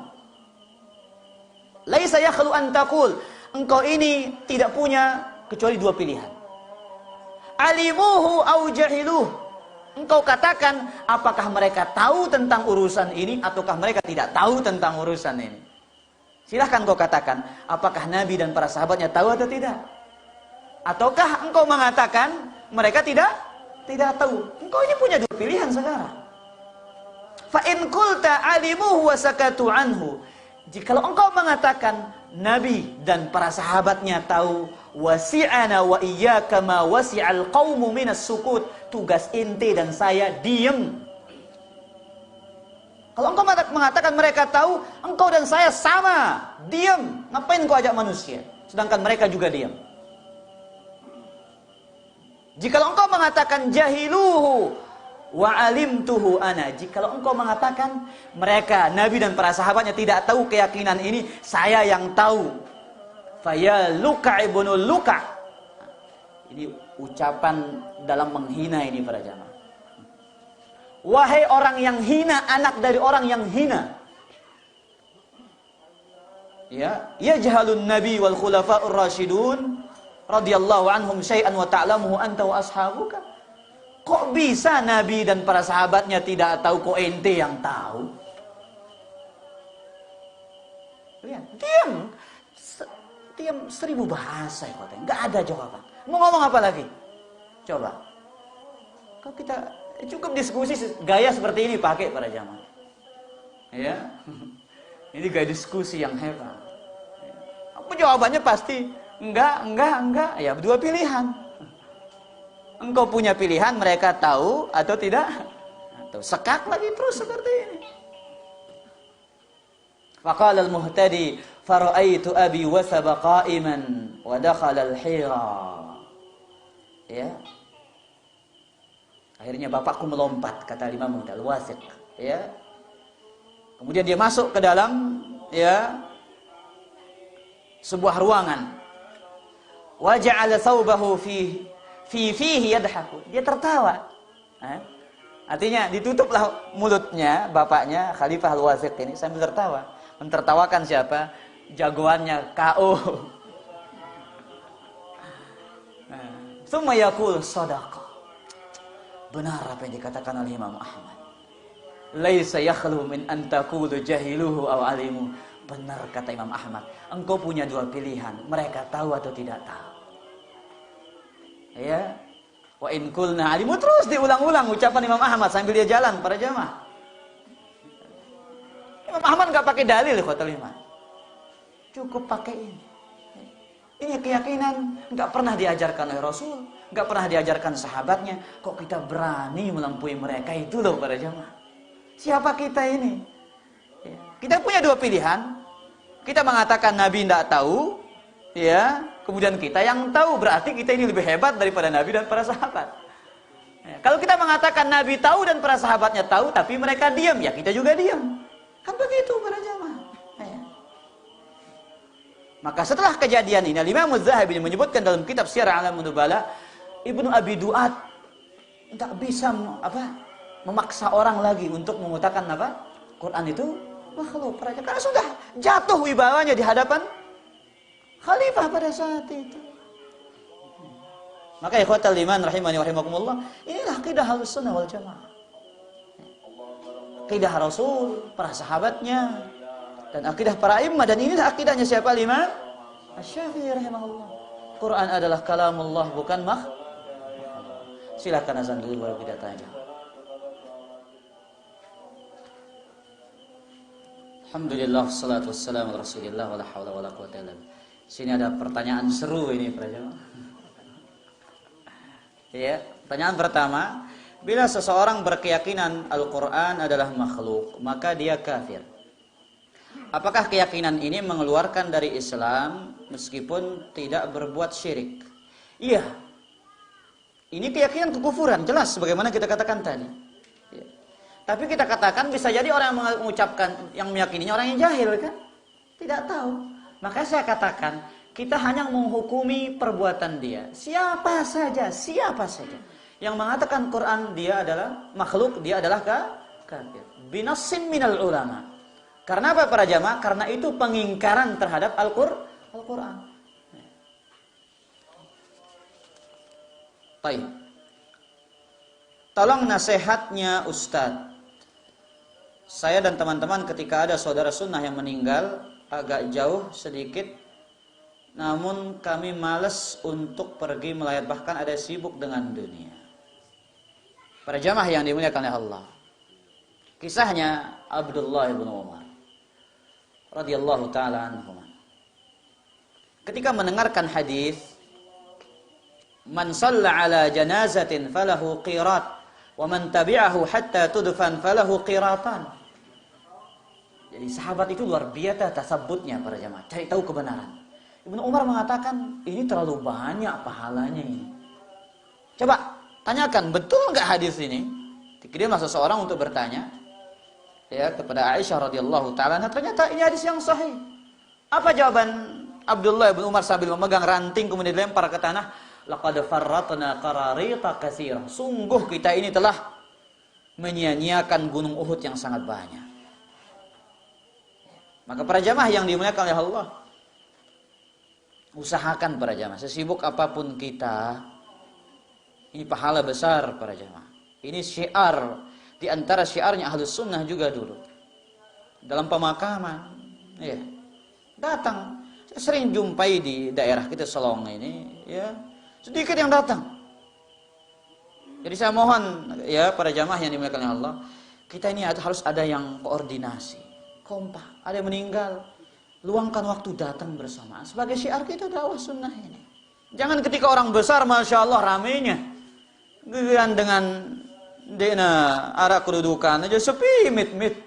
Laisa yakhlu an taqul, engkau ini tidak punya kecuali dua pilihan. Alimuhu au jahiluh. Engkau katakan, apakah mereka tahu tentang urusan ini ataukah mereka tidak tahu tentang urusan ini? Silahkan kau katakan, apakah Nabi dan para sahabatnya tahu atau tidak? Ataukah engkau mengatakan mereka tidak tahu? Engkau ini punya dua pilihan sekarang. Fa in qulta alimuhu wa sakatu anhu. Jikalau engkau mengatakan Nabi dan para sahabatnya tahu, wasi'ana wa iyyaka ma wasi'al qaumu minas sukut. Tugas ente dan saya diam. Kalau engkau mengatakan mereka tahu, engkau dan saya sama, diam. Ngapain kau ajak manusia? Sedangkan mereka juga diam. Jikalau engkau mengatakan jahiluhu wa alimtuhu ana. Jikalau engkau mengatakan mereka, Nabi dan para sahabatnya tidak tahu keyakinan ini, saya yang tahu. Faya luka ibnu luka. Ini ucapan dalam menghina ini para jamaah. Wahai orang yang hina, anak dari orang yang hina. Ya jahalun nabi wal khulafa'ur rasyidun radhiyallahu anhum syai'an wa ta'lamuhu anta wa ashabuka. Kok bisa Nabi dan para sahabatnya tidak tahu, kok ente yang tahu? Lihat, diam 1000 bahasa ya, nggak ada jawaban. Mau ngomong apa lagi? Coba. Kalau kita cukup diskusi gaya seperti ini pakai para jamaah. Ya. Ini gaya diskusi yang hebat. Apa jawabannya pasti enggak. Ya, dua pilihan. Engkau punya pilihan, mereka tahu atau tidak? Atau sekak lagi terus seperti ini. Faqala al-muhtadi fara'aitu abi wasaba qa'iman wa dakhala al-hira. Ya. Akhirnya bapakku melompat, kata Imam Al-Wathiq, ya. Kemudian dia masuk ke dalam sebuah ruangan. Wa ja'ala thawbahu fihi yadhaku. Dia tertawa. Artinya ditutuplah mulutnya bapaknya Khalifah Al-Wathiq ini sambil tertawa. Mentertawakan siapa? Jagoannya KO. Tsumma yaqul shadaqah. Benar apa yang dikatakan oleh Imam Ahmad. Laisa yakhlu min an taqulu jahiluhu aw alimu. Benar kata Imam Ahmad. Engkau punya dua pilihan, mereka tahu atau tidak tahu. Ya. Wa in qulna alimu, terus diulang-ulang ucapan Imam Ahmad sambil dia jalan para jamaah. Imam Ahmad enggak pakai dalil khotul iman. Cukup pakai ini. Ini keyakinan enggak pernah diajarkan oleh Rasul, enggak pernah diajarkan sahabatnya. Kok kita berani melampaui mereka itu loh para jamaah. Siapa kita ini? Kita punya dua pilihan. Kita mengatakan Nabi tidak tahu, ya. Kemudian kita yang tahu, berarti kita ini lebih hebat daripada Nabi dan para sahabat. Kalau kita mengatakan Nabi tahu dan para sahabatnya tahu, tapi mereka diam, ya kita juga diam. Kan begitu para jamaah. Maka setelah kejadian ini, Imam Az-Zahabi menyebutkan dalam kitab Syiar A'lamun Nubala, Ibnu Abi Duat tak bisa memaksa orang lagi untuk mengutakan Quran itu makhluk, karena sudah jatuh wibawanya di hadapan khalifah pada saat itu. Maka ikhwatal iman rahimani wa rahimakumullah, inilah akidah Ahlussunnah wal Jamaah. Akidah Rasul, para sahabatnya, dan akidah para imam, dan inilah akidahnya siapa? Imam Asy-Syafi'i rahimahullah. Quran adalah kalamullah, bukan makhluk. Silakan azan dulu baru kita tanya. Alhamdulillah, salatu wassalamu ala Rasulillah wala haula wala quwwata illa billah. Sini ada pertanyaan seru ini para jamaah. Ya, pertanyaan pertama, bila seseorang berkeyakinan Al-Qur'an adalah makhluk, maka dia kafir. Apakah keyakinan ini mengeluarkan dari Islam meskipun tidak berbuat syirik? Iya. Ini keyakinan kekufuran, jelas sebagaimana kita katakan tadi. Ya. Tapi kita katakan bisa jadi orang yang mengucapkan, yang meyakininya orang yang jahil kan? Tidak tahu. Maka saya katakan, kita hanya menghukumi perbuatan dia. Siapa saja. Yang mengatakan Quran dia adalah makhluk, dia adalah kafir. Binassin minal ulama. Karena apa para jamaah? Karena itu pengingkaran terhadap Al-Quran. Baik. tolong nasihatnya Ustadz. Saya dan teman-teman ketika ada saudara sunnah yang meninggal agak jauh sedikit, namun kami malas untuk pergi melayat, bahkan ada sibuk dengan dunia. Para jamaah yang dimuliakan oleh Allah, kisahnya Abdullah bin Umar radhiyallahu taala anhu, ketika mendengarkan hadis man shalla ala janazatin falahu qirat wa man tabi'ahu hatta tudfan falahu qiratan. Jadi sahabat itu luar biasa tasabbutnya para jamaah, cari tahu kebenaran. Ibnu Umar mengatakan ini terlalu banyak pahalanya ini. Coba tanyakan, betul enggak hadis ini? Dikirimlah seseorang untuk bertanya ya kepada Aisyah radhiyallahu taala, ternyata ini hadis yang sahih. Apa jawaban Abdullah bin Umar sambil memegang ranting kemudian dilempar ke tanah? Laqad farratna qararita katsira. Sungguh kita ini telah menyia-nyiakan gunung Uhud yang sangat banyak. Maka para jamaah yang dimuliakan oleh Allah, usahakan para jamaah, sesibuk apapun kita, ini pahala besar para jamaah. Ini syiar, di antara syiarnya Ahlus Sunnah juga dulu. Dalam pemakaman, ya, datang. Saya sering jumpai di daerah kita Selong ini, ya, sedikit yang datang. Jadi saya mohon ya para jamaah yang dimuliakan oleh Allah, kita ini harus ada yang koordinasi, kompak. Ada yang meninggal, luangkan waktu datang bersamaan. Sebagai syiar kita dakwah sunnah ini. Jangan ketika orang besar, masya Allah ramenya, giliran dengan dena arah kedudukan aja sepi, mit.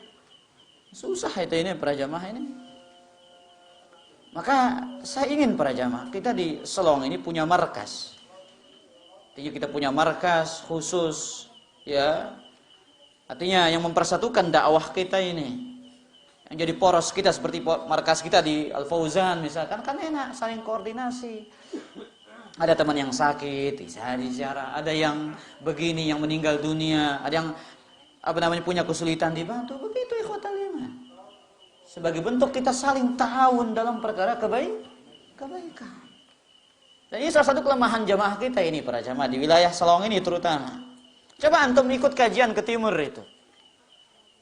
Susah itu ini para jamaah ini. Maka saya ingin para jamaah kita di Selong ini punya markas. Jadi kita punya markas khusus, ya. Artinya yang mempersatukan dakwah kita ini. Yang jadi poros kita seperti markas kita di Al Fauzan misalkan, kan enak saling koordinasi. Ada teman yang sakit, bisa bicara. Ada yang begini, yang meninggal dunia. Ada yang punya kesulitan dibantu. Begitu ikhwatal iman. Sebagai bentuk kita saling ta'awun dalam perkara kebaikan. Dan ini salah satu kelemahan jamaah kita ini para jamaah di wilayah Selong ini terutama. Coba antum ikut kajian ke timur itu.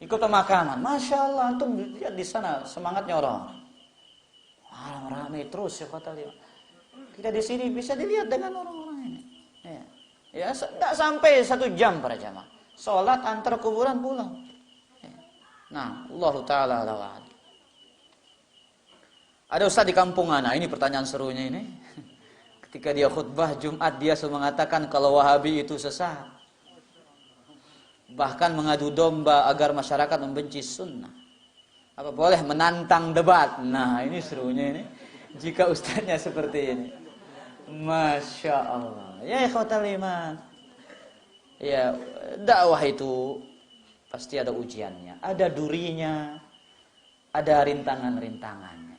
Ikut pemakaman, masya Allah, antum lihat di sana semangatnya orang. Ramai terus ya kata dia. Kita di sini bisa dilihat dengan orang-orang ini. Ya, tidak sampai 1 jam para jamaah. Sholat antar kuburan pulang. Ya. Nah, Allah Taala alawad. Ada ustaz di kampung ana, ini pertanyaan serunya ini. Ketika dia khutbah Jumat dia mengatakan kalau Wahabi itu sesat. Bahkan mengadu domba agar masyarakat membenci sunnah. Apa boleh menantang debat? Nah ini serunya ini. Jika ustaznya seperti ini, masya Allah. Ya ikhwatal iman. Ya dakwah itu pasti ada ujiannya, ada durinya, ada rintangan-rintangannya.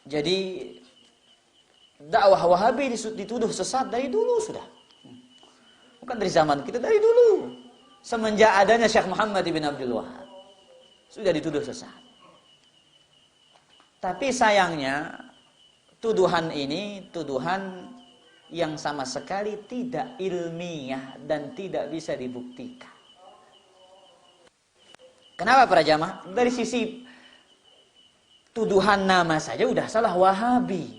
Jadi dakwah Wahabi dituduh sesat dari dulu sudah. Bukan dari zaman kita, dari dulu. Semenjak adanya Syekh Muhammad bin Abdul Wahab. Sudah dituduh sesat. Tapi sayangnya, tuduhan ini, tuduhan yang sama sekali tidak ilmiah dan tidak bisa dibuktikan. Kenapa para jamaah? Dari sisi tuduhan nama saja udah salah, Wahabi.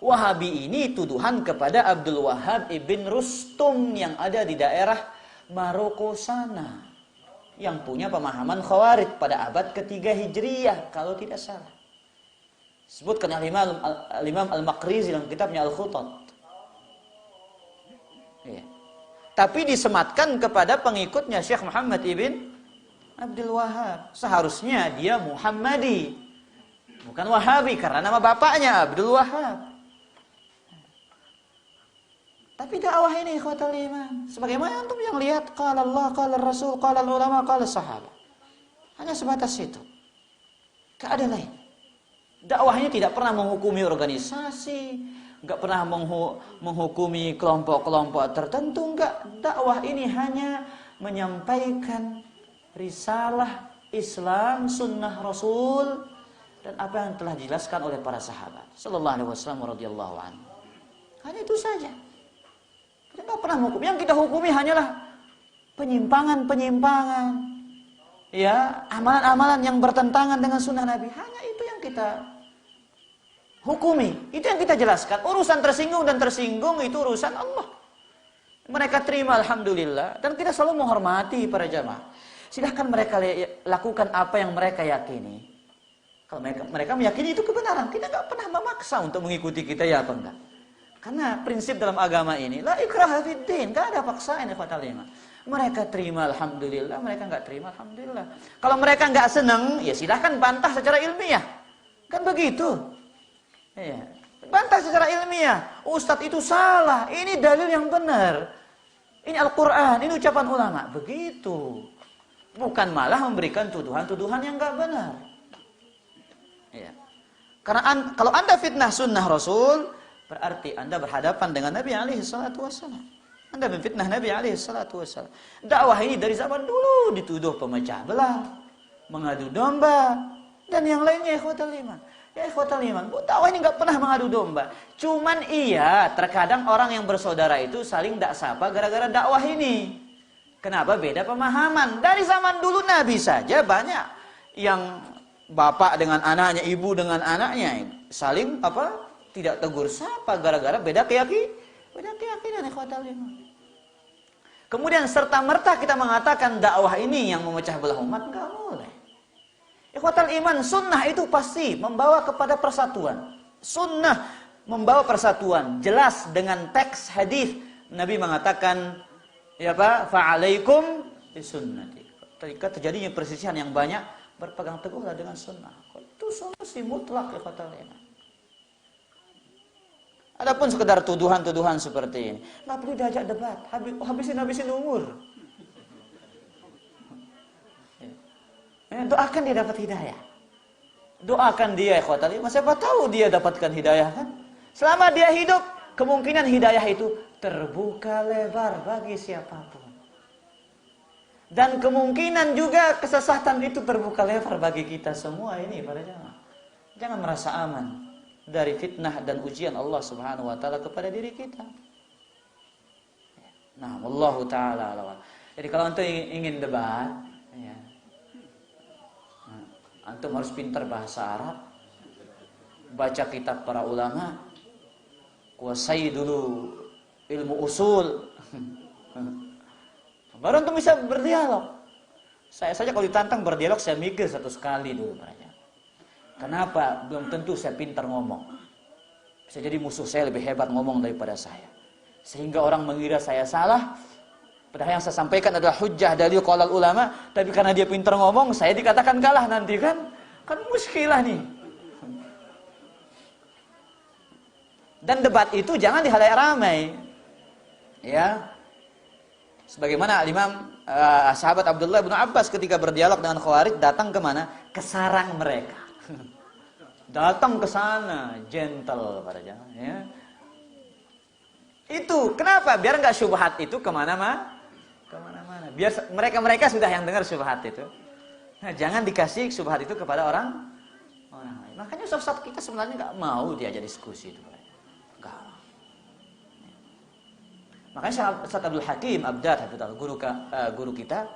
Wahabi ini tuduhan kepada Abdul Wahab ibn Rustum yang ada di daerah Maroko sana, yang punya pemahaman Khawarij pada abad ketiga Hijriyah kalau tidak salah. Sebutkan Imam Al-Maqrizi dalam kitabnya Al-Khutat. Ya. Tapi disematkan kepada pengikutnya Syekh Muhammad ibn Abdul Wahab. Seharusnya dia Muhammadi, bukan Wahabi, karena nama bapaknya Abdul Wahab. Tapi dakwah ini ikhwatal iman, sebagaimana antum yang lihat qala Allah, qala Rasul, qala ulama, qala sahabat. Hanya sebatas itu. Tidak ada lain. Dakwahnya tidak pernah menghukumi organisasi, enggak pernah menghukumi kelompok-kelompok tertentu, enggak. Dakwah ini hanya menyampaikan risalah Islam, sunnah Rasul, dan apa yang telah dijelaskan oleh para sahabat sallallahu alaihi wasallam radhiyallahu anhu. Hanya itu saja. Kita nggak pernah menghukum. Yang kita hukumi hanyalah penyimpangan-penyimpangan, ya, amalan-amalan yang bertentangan dengan sunnah Nabi. Hanya itu yang kita hukumi. Itu yang kita jelaskan. Urusan tersinggung dan tersinggung itu urusan Allah. Mereka terima, alhamdulillah. Dan kita selalu menghormati para jamaah. Silahkan mereka lakukan apa yang mereka yakini. Kalau mereka meyakini itu kebenaran, kita nggak pernah memaksa untuk mengikuti kita, ya apa enggak? Karena prinsip dalam agama ini, la ikraha fiddin, nggak ada paksaan, ikhwatal iman. Mereka terima, alhamdulillah. Mereka nggak terima, alhamdulillah. Kalau mereka nggak senang, ya silahkan bantah secara ilmiah. Kan begitu. Ya. Bantah secara ilmiah. Ustadz itu salah, ini dalil yang benar. Ini Al-Quran, ini ucapan ulama. Begitu. Bukan malah memberikan tuduhan-tuduhan yang nggak benar. Ya. Karena kalau Anda fitnah sunnah Rasul, berarti Anda berhadapan dengan Nabi alaihi salatu wassalam. Anda memfitnah Nabi alaihi salatu wassalam. Dakwah ini dari zaman dulu dituduh pemecah belah, mengadu domba, dan yang lainnya, ikhwatal iman. Ya ikhwatal iman, dakwah ini nggak pernah mengadu domba. Cuman iya, terkadang orang yang bersaudara itu saling tidak sapa gara-gara dakwah ini. Kenapa? Beda pemahaman. Dari zaman dulu Nabi saja banyak yang bapak dengan anaknya, ibu dengan anaknya saling tidak tegur sapa gara-gara beda keyakinan, ikhwatal iman. Kemudian serta merta kita mengatakan dakwah ini yang memecah belah umat, enggak boleh. Ikhwatal iman, sunnah itu pasti membawa kepada persatuan. Sunnah membawa persatuan, jelas dengan teks hadis. Nabi mengatakan, ya Pak, fa'alaikum bisunnati. Ketika terjadinya perselisihan yang banyak, berpegang teguhlah dengan sunnah. Itu solusi mutlak, ikhwatal iman. Adapun sekedar tuduhan-tuduhan seperti ini, nggak perlu diajak debat, habisin umur. Doakan dia dapat hidayah. Doakan dia, ikhwatal iman. Siapa tahu dia dapatkan hidayah kan? Selama dia hidup, kemungkinan hidayah itu terbuka lebar bagi siapapun. Dan kemungkinan juga kesesatan itu terbuka lebar bagi kita semua ini, para jamaah. Jangan merasa aman dari fitnah dan ujian Allah Subhanahu wa taala kepada diri kita. Nah, wallahu taala alam. Jadi kalau antum ingin debat, ya, antum harus pintar bahasa Arab, baca kitab para ulama, kuasai dulu ilmu usul. Baru antum bisa berdialog. Saya saja kalau ditantang berdialog, saya mikir satu sekali dulu. Kenapa? Belum tentu saya pintar ngomong. Bisa jadi musuh saya lebih hebat ngomong daripada saya. Sehingga orang mengira saya salah. Padahal yang saya sampaikan adalah hujjah dalil qaulul ulama. Tapi karena dia pintar ngomong, saya dikatakan kalah nanti kan? Kan muskilah nih. Dan debat itu jangan dihalayak ramai. Ya. Sebagaimana Imam sahabat Abdullah bin Abbas ketika berdialog dengan Khawarij datang ke mana? Ke sarang mereka. Datang ke sana, gentle para jamaah. Ya. Itu kenapa? Biar nggak syubhat itu kemana-mana. Biar mereka sudah yang dengar syubhat itu. Nah, jangan dikasih syubhat itu kepada orang lain. Makanya ustaz kita sebenarnya nggak mau diajak diskusi itu. Nggak. Makanya Ustaz Abdul Hakim Abdad, guru kita,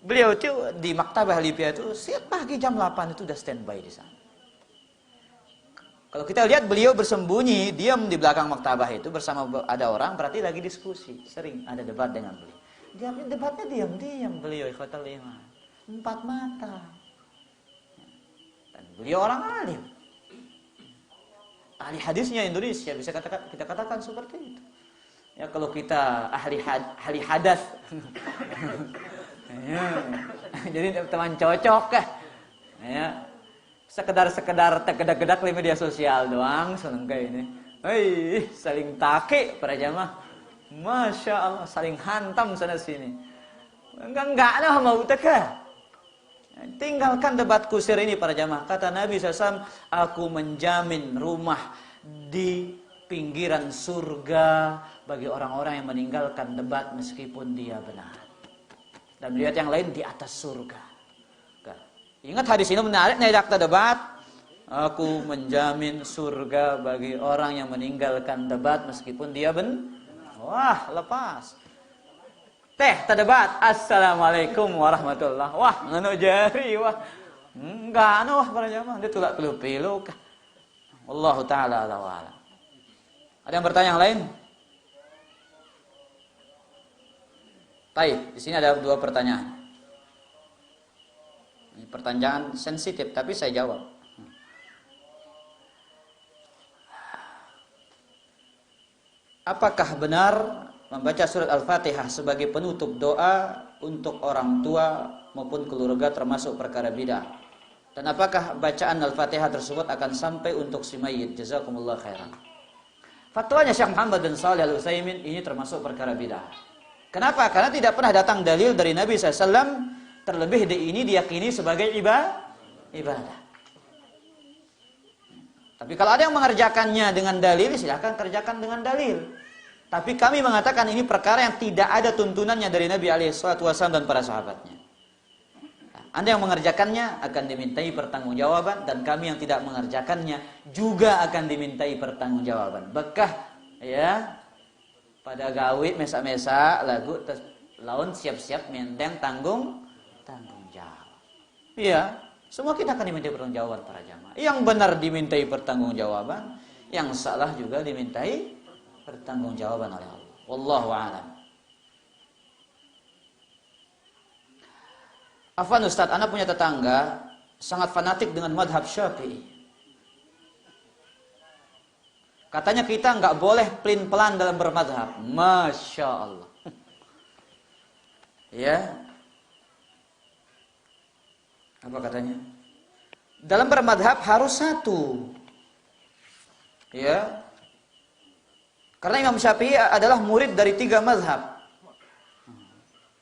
beliau itu di Maktabah Libya itu setiap pagi jam 8 itu udah standby di sana. Kalau kita lihat beliau bersembunyi, diam di belakang maktabah itu bersama ada orang, berarti lagi diskusi. Sering ada debat dengan beliau. Debatnya diam-diam beliau, ikhwatal iman. 4 mata. Dan beliau orang alim. Ahli hadisnya Indonesia, bisa kita katakan seperti itu. Ya kalau kita ahli hadas. Ya. Jadi teman cocok kah? Ya. Sekedar tergedak-gedak di media sosial doang seneng kayak ini. Hei, saling take para jamaah. Masya Allah, saling hantam sana sini. Enggak lah mau teka. Tinggalkan debat kusir ini para jamaah. Kata Nabi SAW, aku menjamin rumah di pinggiran surga bagi orang-orang yang meninggalkan debat meskipun dia benar. Dan lihat yang lain di atas surga. Ingat hadis ini menarik, tidak debat. Aku menjamin surga bagi orang yang meninggalkan debat meskipun dia benar. Wah, lepas. Teh terdebat. Assalamualaikum warahmatullah. Wah, nganu jari wah. Enggak anu wah para jamaah, dia tulak pilu-pilu. Wallahu taala ala wa ala. Ada yang bertanya yang lain? Baik, di sini ada 2 pertanyaan. Ini pertanyaan sensitif tapi saya jawab. Apakah benar membaca surat Al-Fatihah sebagai penutup doa untuk orang tua maupun keluarga termasuk perkara bid'ah? Dan apakah bacaan Al-Fatihah tersebut akan sampai untuk si mayit? Jazakumullah khairan. Fatwanya Syekh Muhammad bin Shalih Al-Utsaimin ini termasuk perkara bid'ah. Kenapa? Karena tidak pernah datang dalil dari Nabi SAW, terlebih ini diyakini sebagai ibadah. Tapi kalau ada yang mengerjakannya dengan dalil, silahkan kerjakan dengan dalil. Tapi kami mengatakan ini perkara yang tidak ada tuntunannya dari Nabi SAW dan para sahabatnya. Anda yang mengerjakannya akan dimintai pertanggungjawaban, dan kami yang tidak mengerjakannya juga akan dimintai pertanggungjawaban. Bekah ya pada gawe mesa-mesa lagu laun siap-siap menteng tanggung jawab. Iya, semua kita akan dimintai pertanggungjawaban para jamaah. Yang benar dimintai pertanggungjawaban, yang salah juga dimintai pertanggungjawaban oleh Allah. Wallahu a'lam. Afwan Ustaz, anak punya tetangga sangat fanatik dengan madhab Syafi'i. Katanya kita nggak boleh pelin-pelan dalam bermadhab. Masya Allah. Ya. Apa katanya? Dalam bermadhab harus satu. Ya. Karena Imam Syafi'i adalah murid dari 3 mazhab.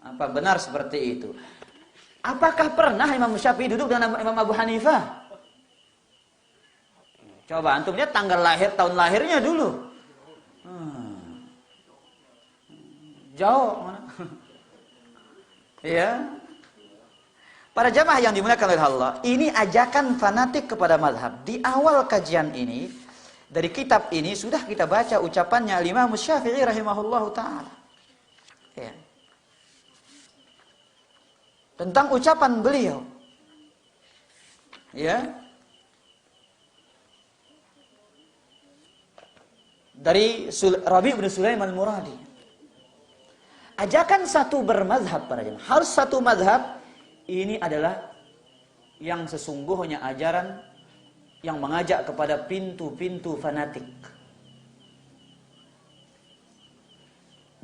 Apa benar seperti itu? Apakah pernah Imam Syafi'i duduk dengan Imam Abu Hanifah? Coba antum lihat tanggal lahir, tahun lahirnya dulu. Jauh mana? Ya. Para jamaah yang dimuliakan oleh Allah, ini ajakan fanatik kepada mazhab. Di awal kajian ini, dari kitab ini sudah kita baca ucapannya Imam Syafi'i rahimahullahu taala. Ya. Tentang ucapan beliau. Ya. Dari Rabi' bin Sulaim al-Muradi. Ajakan satu bermazhab para jemaah. Harus satu mazhab. Ini adalah yang sesungguhnya ajaran yang mengajak kepada pintu-pintu fanatik.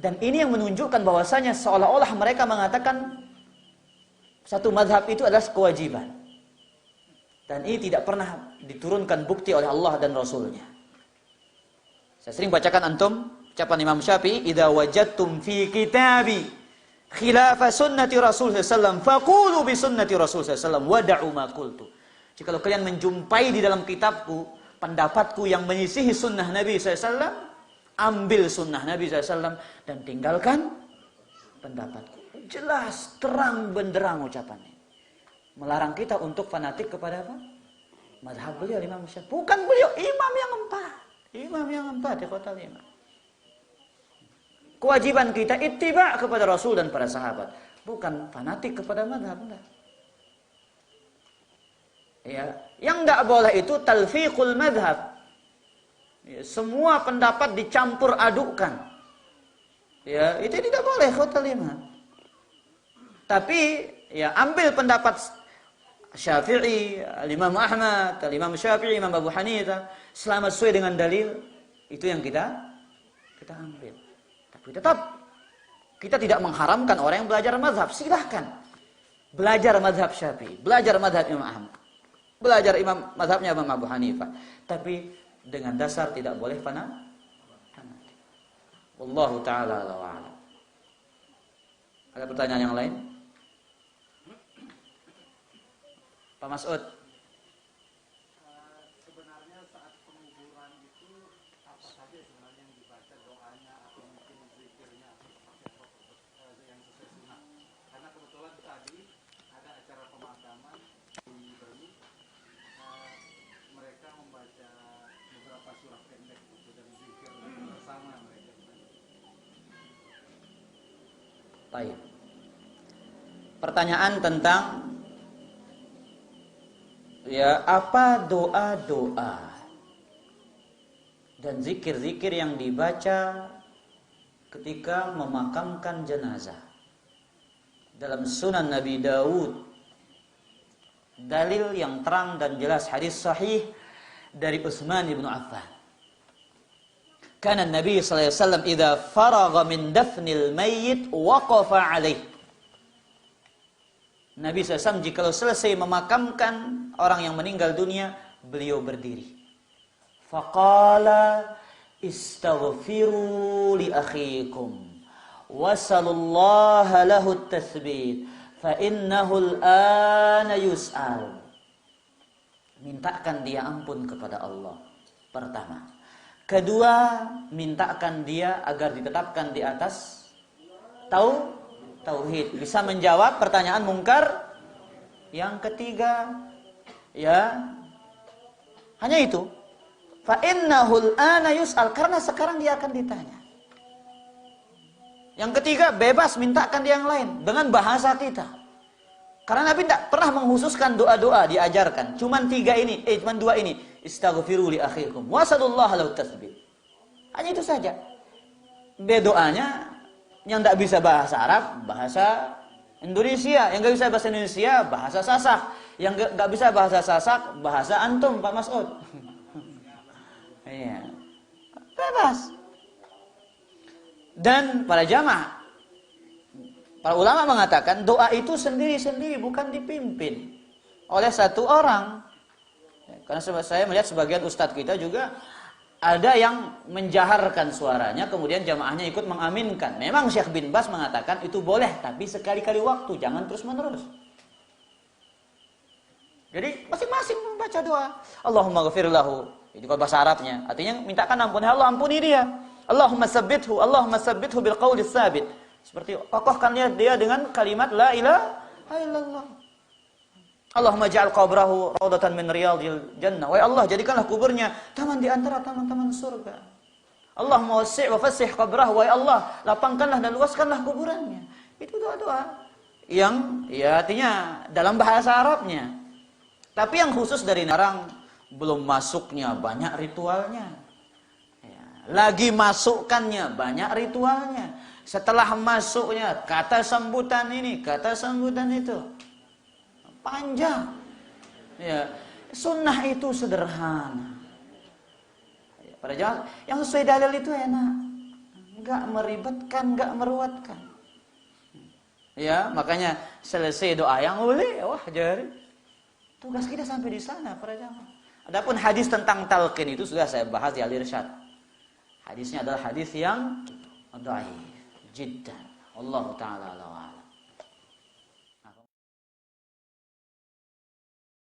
Dan ini yang menunjukkan bahwasanya seolah-olah mereka mengatakan satu mazhab itu adalah kewajiban. Dan ini tidak pernah diturunkan bukti oleh Allah dan Rasulnya. Saya sering bacakan antum ucapan Imam Syafi'i, "Idza wajadtum fi kitabi khilafa sunnati Rasul sallallahu alaihi wasallam faqulu bi sunnati Rasul sallallahu alaihi wasallam wada'u ma qultu." Jika kalian menjumpai di dalam kitabku pendapatku yang menyisihi sunnah Nabi sallallahu alaihi wasallam, ambil sunnah Nabi sallallahu alaihi wasallam dan tinggalkan pendapatku. Jelas, terang benderang ucapannya. Melarang kita untuk fanatik kepada apa? Mazhab beliau Imam Syafi'i. Bukan beliau, imam yang 4. Imam yang 4 di kota 5. Kewajiban kita ittiba kepada Rasul dan para sahabat, bukan fanatik kepada mazhab. Ya, yang tidak boleh itu talfiqul mazhab. Ya, semua pendapat dicampur adukkan. Ya, itu tidak boleh kota 5. Tapi ya ambil pendapat Syafi'i, Imam Ahmad, Imam Syafi'i, Imam Abu Hanifah, selama sesuai dengan dalil, itu yang kita ambil. Tapi tetap kita tidak mengharamkan orang yang belajar mazhab. Silahkan belajar mazhab Syafi'i, belajar mazhab Imam Ahmad, belajar mazhabnya Imam Abu Hanifah. Tapi dengan dasar tidak boleh fanatik. Wallahu ta'ala a'lam. Ada pertanyaan yang lain? Pak Mas'ud. Sebenarnya saat penguburan itu apa saja sebenarnya yang dibaca doanya atau mungkin zikirnya yang sesuai sunnah. Karena kebetulan tadi ada acara pemakaman di Bermi, mereka membaca beberapa surah pendek dan zikir bersama mereka. Baik. Pertanyaan tentang ya apa doa-doa dan zikir-zikir yang dibaca ketika memakamkan jenazah. Dalam Sunan Nabi Dawud, dalil yang terang dan jelas hadis sahih dari Utsman bin Affan. Kana Nabi sallallahu alaihi wasallam idza faragha min dafnil mayyit waqafa alaihi. Nabi SAW jika selesai memakamkan orang yang meninggal dunia, beliau berdiri. Faqala istaghfiru li akhikum wasallallahu lahu at-tathbit fa innahu al-ana yus'al. Mintakan dia ampun kepada Allah. Pertama. Kedua, mintakan dia agar ditetapkan di atas tauhid, bisa menjawab pertanyaan mungkar. Yang ketiga, ya hanya itu. Fa innahul ana yus'al, karena sekarang dia akan ditanya. Yang ketiga, bebas mintakan dia yang lain dengan bahasa kita. Karena Nabi tidak pernah menghususkan doa-doa diajarkan. Cuman dua ini. Istaghfiru li akhikum wasallallahu lahu tasbih. Hanya itu saja. Doanya yang tidak bisa bahasa Arab, bahasa Indonesia. Yang nggak bisa bahasa Indonesia, bahasa Sasak. Yang nggak bisa bahasa Sasak, bahasa antum, Pak Mas'ud. Iya, bebas. Dan para jamaah, para ulama mengatakan doa itu sendiri-sendiri, bukan dipimpin oleh satu orang. Karena saya melihat sebagian ustadz kita juga ada yang menjaharkan suaranya, kemudian jamaahnya ikut mengaminkan. Memang Syekh bin Bas mengatakan itu boleh, tapi sekali-kali waktu, jangan terus-menerus. Jadi masing-masing membaca doa. Allahumma ghafir lahu. Itu kalau bahasa Arabnya. Artinya mintakan ampun. Ya Allah, ampuni dia. Allahumma sabbithu bil qawli tsabit. Seperti kokohkan dia dengan kalimat la ilaha illallah. Allahumma ja'al qabrahu raudatan min riyadil jannah. Wahai Allah, jadikanlah kuburnya taman di antara taman-taman surga. Allahumma wasi' wa fasih qabrahu. Wahai Allah, lapangkanlah dan luaskanlah kuburannya. Itu doa-doa yang ya artinya dalam bahasa Arabnya. Tapi yang khusus dari orang belum masuknya banyak ritualnya. Ya, lagi masukkannya banyak ritualnya. Setelah masuknya kata sambutan ini, kata sambutan itu. Panjang. Ya, sunnah itu sederhana. Ya, pada jamaah yang sesuai dalil itu enak. Enggak meribetkan, enggak meruwetkan. Ya, makanya selesai doa yang boleh, wah jari. Tugas kita sampai di sana para jamaah. Adapun hadis tentang talqin itu sudah saya bahas di Al-Irsyad. Hadisnya adalah hadis yang dhaif jiddan. Allah taala a'lam.